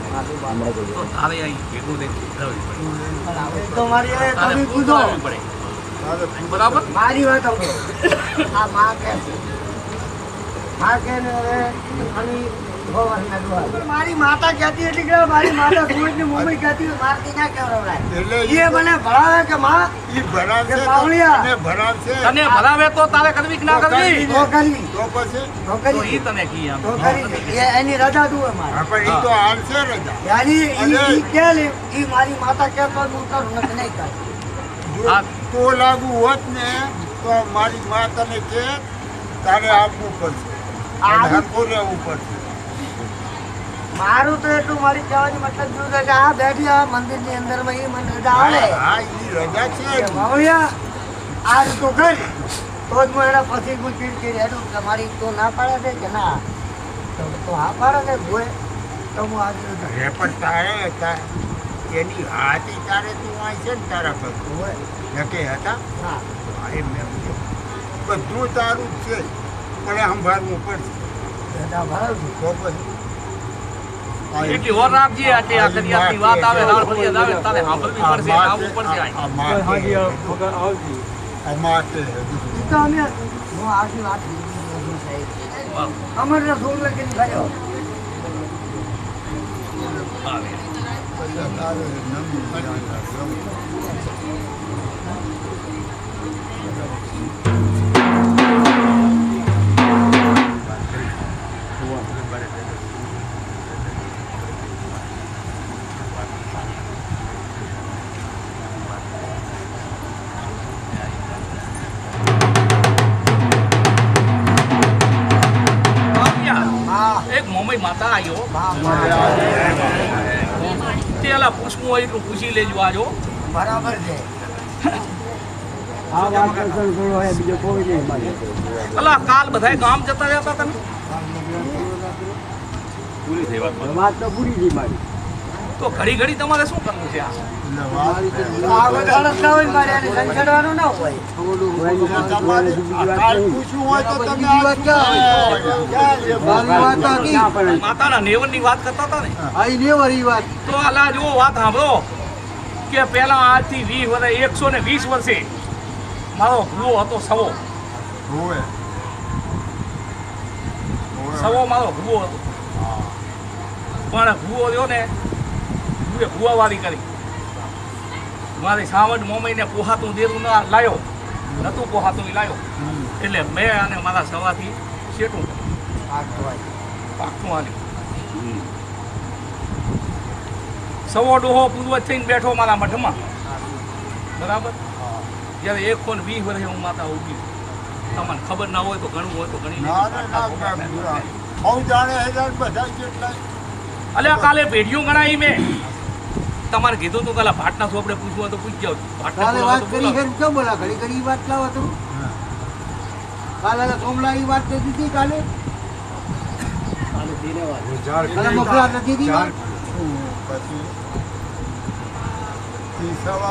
તો તારે અહીં ભેગું દે તો મારી હવે તારે તમે પૂછો પૂછો પડે બરાબર. મારી વાત સાંભળો આ માં કે છે માં કે ને હવે ખાલી ભગવાનના દુઆ મારી માતા કહેતી હતી કે મારી માતા સુરતની મુંબઈ કહેતી હોય મારતી ના કહેવડાય એ મને ભણાવે કે માં ઈ ભણાવશે કે પાવડિયા. તને ભણાવશે તને ભરાવે તો તારે કરવી કે ના કરવી તો કરી તો પછી તો તો કરી ઈ તને કી આમ તો કરી એની રજા દુએ મારે આપણે ઈ તો હાલશે રજા યાની ઈ કે લે ઈ મારી માતા કહેતો હું કરું નથી નહીં કરું જો તો લાગુ હોત ને તો મારી મા તને કે તારે આપવું પડશે આ હરખું રહેવું પડશે. મારું તો એટલું મારી કહેવાની મતલબ શું છે કે આ બેઠી આ મંદિરની અંદરમાં એ મને રજા આવે હા ઈ રજા છે જ. બાવળિયા આ રીતું કરી તો જ હું એના પછી હું ચીડચીડ હેડું કે મારી તું ના પાડે છે કે ના તો હા પાડે છે ભોય તો હું આજે અરે પણ એની હાથી તારે તું આય છે ને તારા પર ભોય નકે હતા હા એમ બધું તારું જ છે પણ એ સંભાળવું પડશે રજા ભરાવજો તો પછી એટલી ઓર રાખજે. આટલી આ કરિયાતની વાત આવે રાણ ફરિયાદ આવે તારે સાંભળવી પડશે આવવું પડશે અહીં. ઈ તો અમે હું આગળ વાત અમારે ફોન લખીને ગયો આવે. હા એક મુંબઈ માતા આવ્યો તે અલા પૂછવું હોય એટલું પૂછી લેજો આજો. બરાબર છે અલા કાલ બધાય ગામ જતા રહેતા તમે પૂરી થઈ વાત તો ઘડી ઘડી તમારે શું કરવું છે આ? આ બધા રસ્તા હોય ને મારે એને સંસારવાનું ના હોય પૂછવું હોય તો તમે માતાના નેવરની વાત કરતા હતા ને તો અલા જો વાત સાંભળો કે પહેલા આજથી 20 વર્ષ 120 વર્ષે મારો ભૂવો હતો સવો મારો ભૂવો હતો પણ ભૂવો રહ્યો ને ભૂવાવાળી કરી મારી સાવડ મોમઈને પોહાતું દેરું ના લાયો નતું પોહાતું એ લાયો એટલે મેં અને મારા સવાથી શેટું પાકું આલ્યું સવો ડોહો પૂર્વજ થઈને બેઠો મારા મઠમાં બરાબર જ્યારે 120 વર્ષે હું માતા ઉગી તમને ખબર ના હોય તો ઘણું હોય તો ઘણી અલ્યા કાલે પેઢીઓ ગણાઈ મેં તમારે કીધું તું કાલે ભાટના ચોપડે પૂછવું હોય તો પૂછી જાવ કાલે વાત કરી છે કેમ બોલા ઘડી ઘડી વાત લાવો તું કાલે સોમલાની વાત કરી દીધી કાલે મોકલા નથી દીધી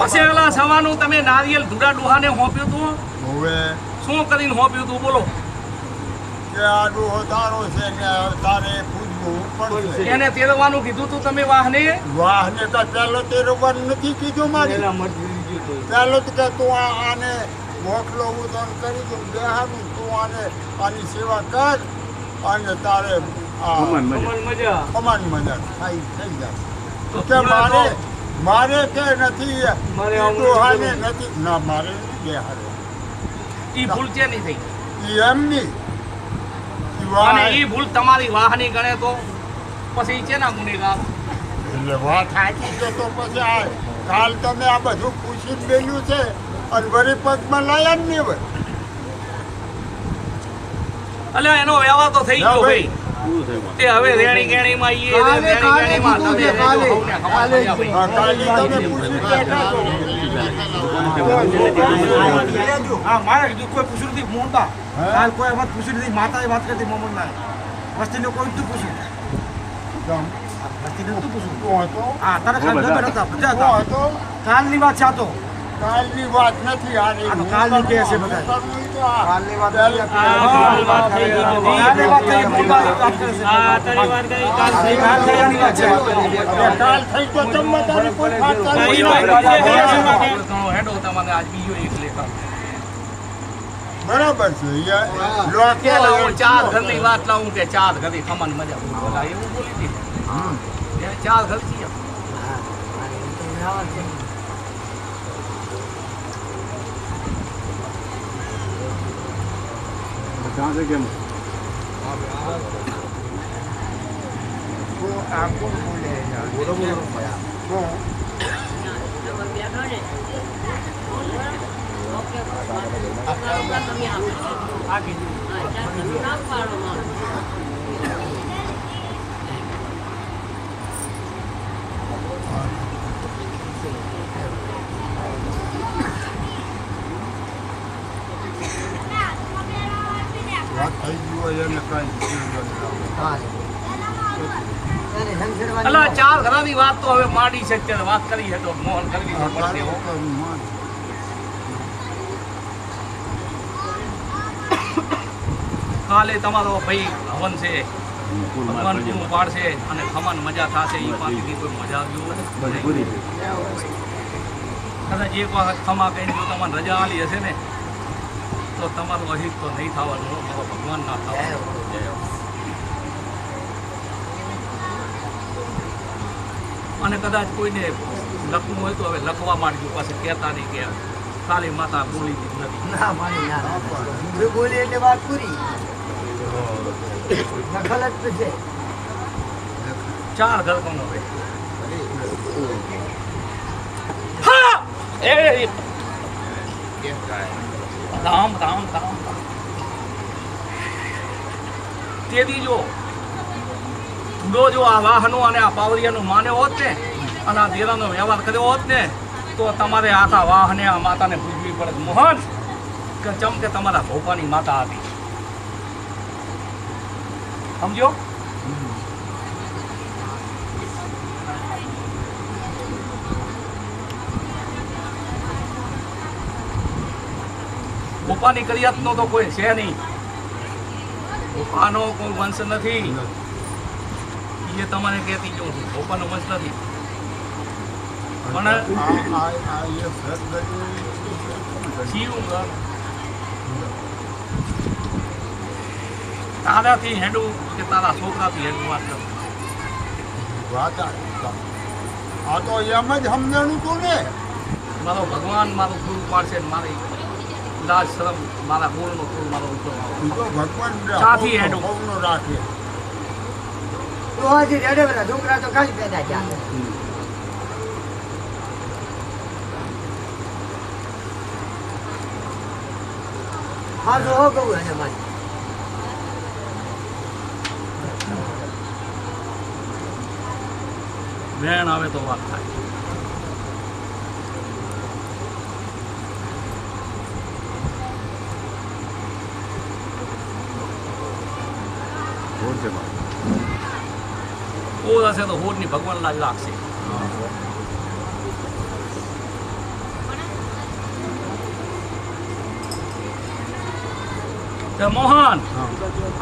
પછી પેલા સવાનું તમે નારિયેલ ધુડા ડોહાને હોપ્યું તું હવે શું કરીને હોપ્યું તું બોલો કે આ ડોહો તારો છે ને તારે પૂછવું પડશે એને તેરવાનું કીધું તું તમે વાહને વાહને તો ચાલો તે રોવાનું નથી કીધું મારી ચાલો તો કે તું આને મોકલો હું તને કરી દઉં દેહાનું તું આની સેવા કર અને તારે મજા અમાન મજા થઈ જાય કે મારે કે નથી ડોહાને નથી ના મારે નથી દેહાડે ઈ ભૂલ છે નહીં થઈ ઈ એમની અને ઈ ભૂલ તમારી વાહની ગણે તો પછી છે ના ગુનેગાર એટલે વાત સાચી છે તો પછી આ કાલ તમે આ બધું પૂછીને બેલ્યું છે અને વળી પગમાં લાયા જ નહીં હવે અલ્યા એનો વ્યવહાર તો થઈ ગયો ભાઈ તે હવે રેણી ગેણીમાં ઈએ રેણી ગેણીમાં તમે રહેજો, હવને ખબર પડી જાય હા, કાલે તમે પૂછી બેઠા છો. હા મારે કીધું કોઈ પૂછ્યું નથી મોટા કાલ કોઈ વાત પૂછી નથી માતાએ વાત કરતી મોમન ના વસ્તીને કોઈ નતું પૂછ્યું કેમ? વસ્તીને નતું પૂછ્યું શું હતો? હા તારે કાલ ખબર હતા બધા શું હતા હતો? કાલની વાત છે આ તો કાલની વાત નથી આની. આ તો કાલની કે છે બધા. કરવું તો આ. કાલની વાત પહેલે- કાલની વાત થઈ મોટા વાત કરે છે કાલ થઈ એની વાત છે કાલ થઈ તો ચમત્કારી કોઈ વાત ચાલુ ઘણો હેડો તમને આજ બીજો એક લેખા બરાબર છે યા કે લોકો લાવું ચાર ઘરની વાત લાવું કે ચાર ઘરની ખમણ મજા બોલા એવું બોલી દીધું ચાર ઘર છીએ આ કોણ બોલે યાર? કોણ? વાત થઈ ગયું હોય એને કાંઈ અલા ચાર ઘરની વાત તો હવે માંડી છે અત્યારે વાત કરી છે તો મોહન કરવી તો પડશે હો. કાલે તમારો ભાઈ હવન છે ભગવાન પૂરું પાડશે અને ખમણ મજા થશે એ પાસેથી કોઈ મજા આવ્યું કદાચ એક વખત ખમા કહીને જો તમારે રજા આલી હશે ને તો તમારું અહિત તો નહીં થવાનું મારો ભગવાન ના થવાનું અને કદાચ કોઈને લખવું હોય તો હવે લખવા માંડજો પાસે કહેતા નહીં કે કાલી માતા બોલી દીધી નથી ના માની ના હું બોલી એટલે વાત પૂરી દખલ જ છે ચાર ઘર કોનો હોય હા એ રામ રામ રામ તેથી જો આ વાહનો અને આ પાવરિયાનું માન્યો હોત ને અને આ દેરાનો વ્યવહાર કર્યો હોત ને તો તમારે આખા વાહને આ માતાને પૂજવી પડે મોહન કે ચમ કે તમારા ભોપાની માતા હતી સમજો ભોપાની કરિયાતનો તો કોઈ છે નહીં ભોપાનો કોઈ વંશ નથી એ તમારે કહેતી જવું છું ભોપાનો વંશ નથી પણ શિવ તારાથી હેડું કે તારા છોકરાથી હેડું વાત કરું આ તો એમ જ સમજાણું તું ને મારો ભગવાન મારું પૂરું પાડશે ને મારી લાજ શરમ મારા મૂળનો પૂર મારો ઊંચો તો ભગવાન ચાથી હેડું. સૌનો રાખે તો હજી રેડે બધા છોકરા તો ખાલી પેદા થયા હા જો હો કહું એને મારી વેણ આવે તો વાત થાય. ઓર હશે તો હોડ ની ભગવાન લાજ લાગશે. મોહન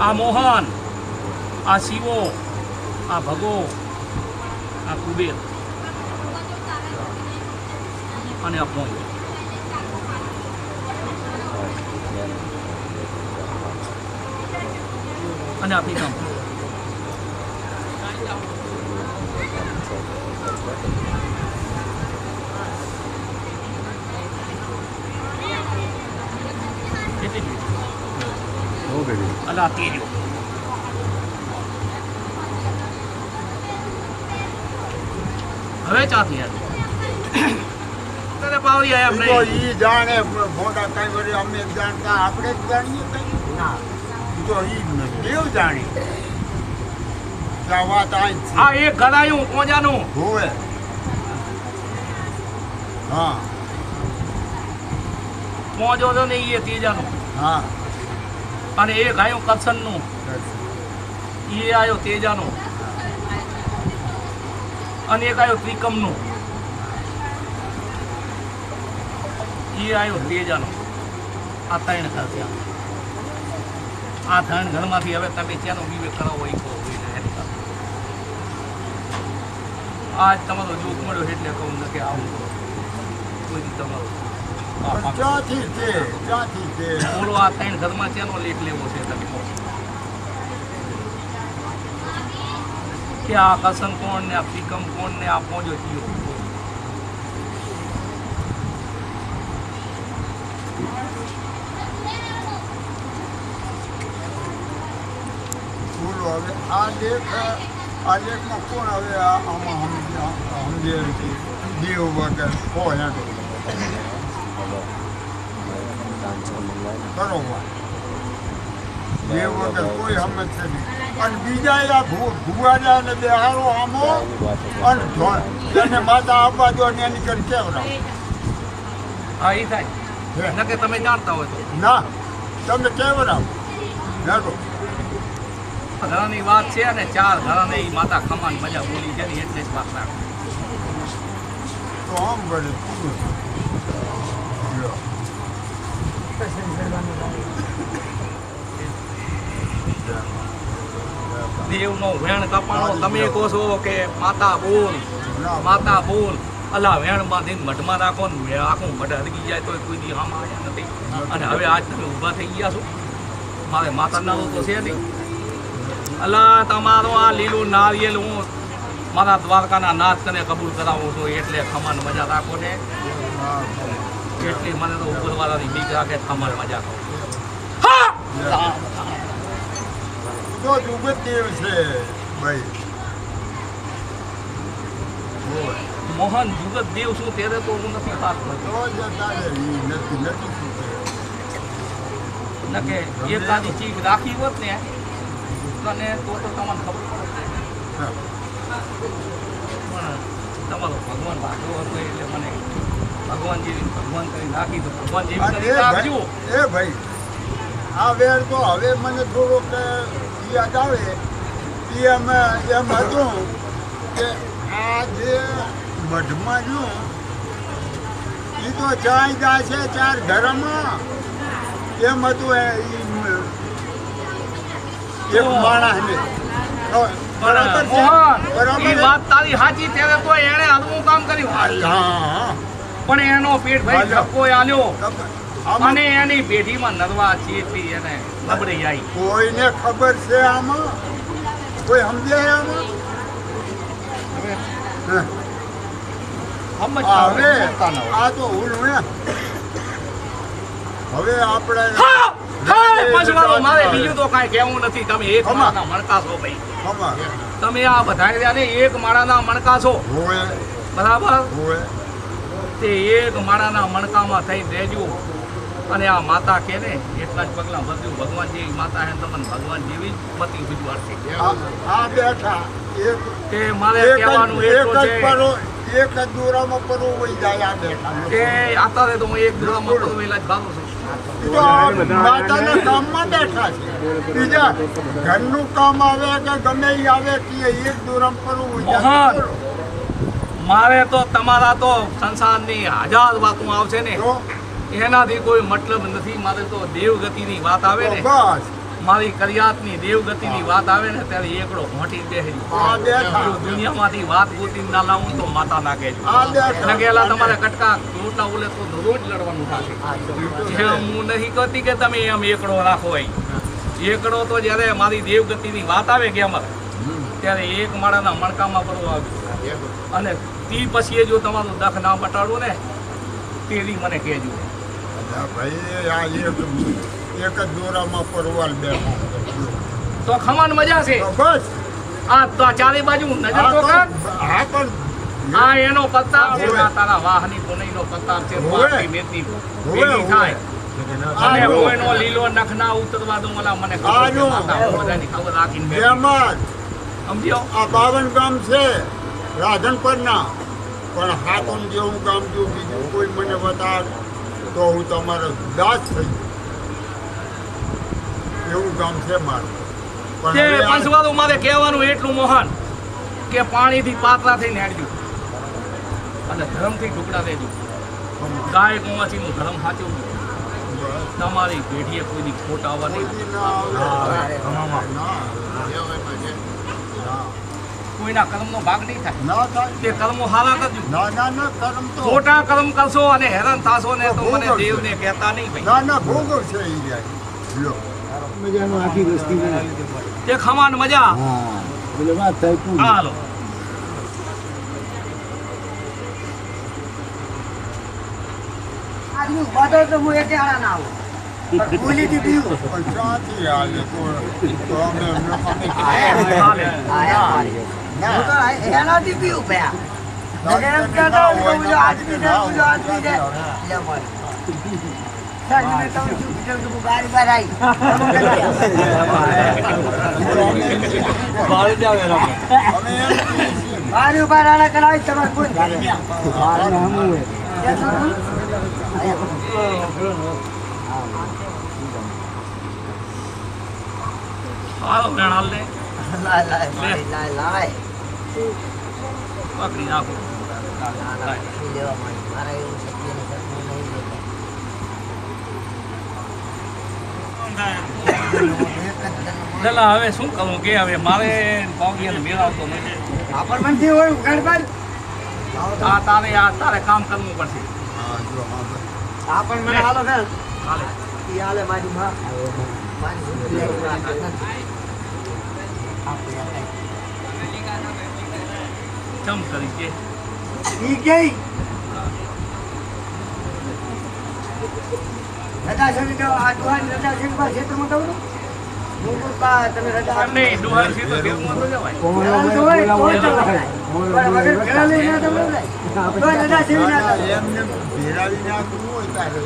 આ મોહન આ શિવો આ ભગો આ કુબેર અને આ પોંજ અને આ પીકમ. અલા તેજો હવે ચાથી યાર તને પાવી આયા તો આપણે ઈ જાણે મોટા કઈ વળી અમે જાણતા આપણે જ જાણીએ કઈ ના ઈ તો ઈ દેવ જાણી કે આ વાત આ જ છે. આ એક ઘડાયું પોંજાનું હોવે હા પોંજો તો ને એ તેજાનું હા અને એક આયું કરસનનું એ આયો તેજાનું અને એક આયો ત્રિકમનું એ આયો તેજાનું. આ ત્રણ ઘર છે. આ ત્રણ ઘરમાંથી હવે તમે ત્યાંનો વિવેક કરાવો એ કહો. આજ તમારો જોક મળ્યો એટલે કહું ન કે આવું કરો કોઈ દી તમારો પણ ક્યાંથી છે બોલો આ ત્રણ ઘરમાં ત્યાંનો લેખ લેવો છે તમે કહો કે આ કસન કોણ ને આ પ્રિકમ કોણ ને આ પોંજો થયો. બોલો હવે આ લેખમાં કોણ હવે આમાં સમજે છે દેવ વગર કોઈ હેઠો બરોબર દેવ વગર કોઈ સમજશે નહીં. અને બીજા આ ભુવાજા ને બે હારો આમો અને એને માતા આપવા દો ને એની કરી કેવડાવો. હા એ થાય ન કે તમે જાણતા હોય તો ના તમે કેવડાવો હેઠો ઘણાની વાત છે અને ચાર ઘણાને એ માતા ખમાન મજા બોલી છે ને એટલે જ વાત રાખો. તો આમ વળે પૂરું લ્યો. દેવનો વેણ કપાણો તમે કહો છો કે માતા બોલ માતા બોલ અલા વેણ બાંધીને મઢમાં રાખો ને આખું મઢ હરગી જાય તો કોઈ દી આમ આવ્યા નથી. અને હવે આજ તમે ઊભા થઈ ગયા છો મારે માતાના તો છે નહીં. અલા તમારો આ લીલું નારિયેલ હું મારા દ્વારકાના નાથ કને કબૂલ કરાવું છું એટલે ખમાન મજા રાખો ને એટલી મને તો ઉપરવાળાની બીક રાખે ખમાન મજા કરો. તો જુગત દેવ છે ભાઈ. મોહન જુગત દેવ શું ત્યારે તો હું નથી વાત કરતો તો જ તારે ઈ નથી શું ન કે એકાદી ચીજ રાખી હોત ને તને તો તમને ખબર પડે. પણ તમારો ભગવાન ભાગવો હતો એટલે મને ભગવાન જેવી ભગવાન કરી નાખી તો ભગવાન જેવી કરી રાખજો. એ ભાઈ આ વેર તો હવે મને થોડોક યાદ આવે એમ હતું કે આ જે મઢમાં રહ્યું એ તો જાય જાય છે ચાર ઘરમાં એમ હતું એક માણસને બરાબર છે પણ એ વાત તારી સાચી ત્યારે તો એણે હલવું કામ કર્યું હા પણ એનો પેટ ભાઈ ધક્કો આલ્યો અને એની પેઢીમાં નરવા ચેતી એને નબળી આવી. કોઈને ખબર છે આમાં કોઈ સમજે આમાં હવે આ તો હું હવે આપણે પછવાળો મારે બીજું તો કાંઈ કહેવું નથી. તમે એક માળાના મણકા છો ભાઈ. તમે આ બધા ને એક માળાના મણકા છો બરાબર. તે એક માળાના મણકામાં થઈને રહેજો અને આ માતા કે ને એટલા જ પગલા વધ્યું ભગવાન જેવી માતા હે તમને ભગવાન જેવી પતિ ભજવાડશે આ બેઠા એક કે મારે એક કહેવાનું જ એટલું છે એક જ દોરામાં પરવું વહી જાય આ બેઠા કે અત્યારે તો હું એક દોરામાં પડું એલા જ ભાગું છું તો આ માતાના કામમાં બેઠા છે બીજા ઘરનું કામ આવે કે ગમે ઈ આવે કે એક દોરામાં પરવું વહી જાય મોહન મારે તો તમારા તો સંસારની હજાર વાતો આવશે ને તો એનાથી કોઈ મતલબ નથી મારે તો દેવગતિની વાત આવે ને બસ મારી કરિયાતની દેવગતિની વાત આવે ને ત્યારે એકડો મોટી બેહરી આ બેઠા જો દુનિયામાંથી વાત ગોતીને ના લાવું તો માતા ના કહેજો આ બેઠા નગેલા તમારે કટકા રોટલા ઉલે તો રોજ લડવાનું થશે એમ હું નહીં કહેતી કે તમે એમ એકડો રાખો અહીં એકડો તો જ્યારે મારી દેવગતિની વાત આવે કે અમારે ત્યારે એક માળાના મણકામાં પડવો આવ્યું અને તી પછી જો તમારું દખ ના બટાડવું ને તેવી મને કહેજો ભાઈ આ એક જ દોરામાં પરવાલ બેઠા તો ખમાન મજા છે તો બસ આ તો આ ચારે બાજુ નજર તો કર હા પણ આ એનો પ્રતાપ છે હોવે. આ તારા વાહની કોનઈનો પ્રતાપ છે હોવે. વાહની મેદની હોવે, ભેગી થાય અને આ કોઈનો લીલો નખ ના ઉતરવા દઉં ઓલા મને ખબર છે આજો. માતા હું બધાની ખબર રાખીને બેઠી. એમાં સમજ્યો આ 52 ગામ છે રાધનપરના પણ હાથમ જેવું ગામ જો બીજું કોઈ મને બતાડ તો હું તમારો દાસ થઈ એવું ગામ છે મારું તે હવે આ- પંચવાળું મારે કહેવાનું એટલું મોહન કે પાણીથી પાતળા થઈને હેડજો અને ધર્મથી ટુકડા દેજો ગાય ગોવાચીનું ધર્મ સાચું તમારી પેઢીએ કોઈની ખોટ આવવા નહીં કોઈ ના આવે. ના. કોઈના કર્મનો ભાગ નહીં થાય ના થાય તે કર્મો હારા કરજો ના ના ના કર્મ તો ખોટા કર્મ કરશો અને હેરાન થશો ને તો મને દેવને કહેતા નહીં ભાઈ ના ના ભોગવ છે ઈ જાય લ્યો તે ખમાન મજા હાલો આજનું ઉભા તો હું એકે આડા ના આવું પણ ભૂલીથી પીવું પણ ક્યાંથી હાલે તો અમે હાલે. હું તો એનાથી પીવું ભયા મને એમ કહેતા હોય કે હું જો આજ પી જાય, હું જો આજ પી જાય. લે મળે. સાહેબ, તમે શું કીધું કે હું બારી બાર આવી. બારી ઉભા રાણા કરાવી તમારે કોઈ હાલો બેન હાલ ને લાય લાય લાય લાય લાય પકડી નાખો પી લેવા માંડ. મારા એવું સત્યની સત્ય નહીં લેતા. પેલા હવે શું કરું કે હવે મારે પાવડિયાને મેળવતો નથી આપણ મનથી હોય ઉઘાડ બાર. તારે કામ કરવું પડશે આપણ મને હાલો ને હાલે ઈ હાલે મારી માં મારી છોકરી વાત નથી. આપણે ચમ કરી કે ઈ ગઈ રજા છે તો આ દુહાની રજા છે બા ક્ષેત્રમાં કહું હું કહું બા તમે રજા એમ નહીં ડોહાર છે તો ભેગું તો જવાય ખેલાડી તો હોય તો જવાય. પણ વગર ખેલાડી ના તો બોલાય. તો રજા છે ના તો એમને ભેરાવી નાખવું હોય તારે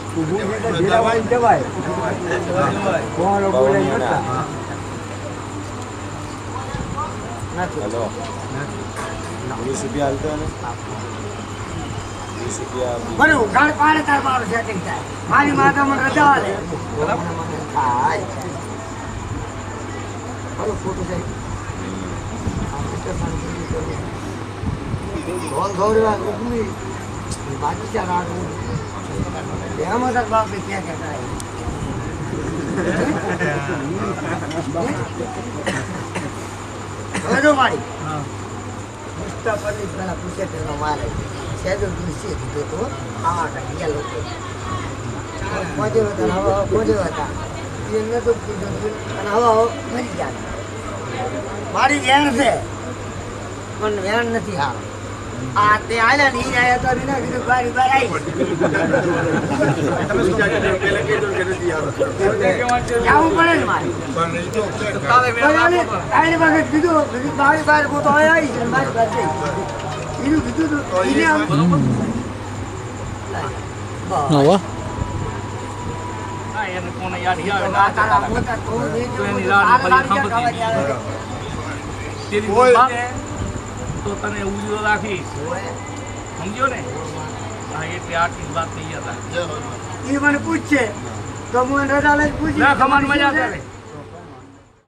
મને ઉઘાડ પાડે તાર મારું સેટિંગ થાય. મારી માતા મને રજા આલે. થાય. હાલો ફોટો જાય. ઢોલ ગૌરવા ઉગમી બાકી ચાર આગળ એમાં તાર બાપ ક્યાં કહેતા હવે જો મારી મુસ્તાફરની પેલા પૂછે તેનો મારે સેજો દિવસે કીધું તો આવા ગયા લોકો પહોંચે હતા હવે પહોંચે હતા એને તો કીધું અને હવે મરી જાય મારી વેણ છે પણ વેણ નથી હાલ આ તે આલ્યા ની આયા તો વિના કીધું બારી બાર આવી જાવું પડે ને મારે પણ ઈ તો કે તારે વેણ પણ રાખવો પડે. આને પાસે કીધું બારી બાર હું તો આવી છે મારી પાસે એનું કીધું તો એને આમ બસ. એને કોને યાદ આવે ના જતા રહે. તો એની રાહ ફરી સંપત્તિ તેરી કોઈ- બાપ તો તને ઉજળો રાખીશ, સમજ્યો ને? હા, એટલે આટલી જ વાત થઈ ગયા હતા. એ મને પૂછશે તો હું એને રજા લઈને પૂછી ના, ખમાન મજા કરે.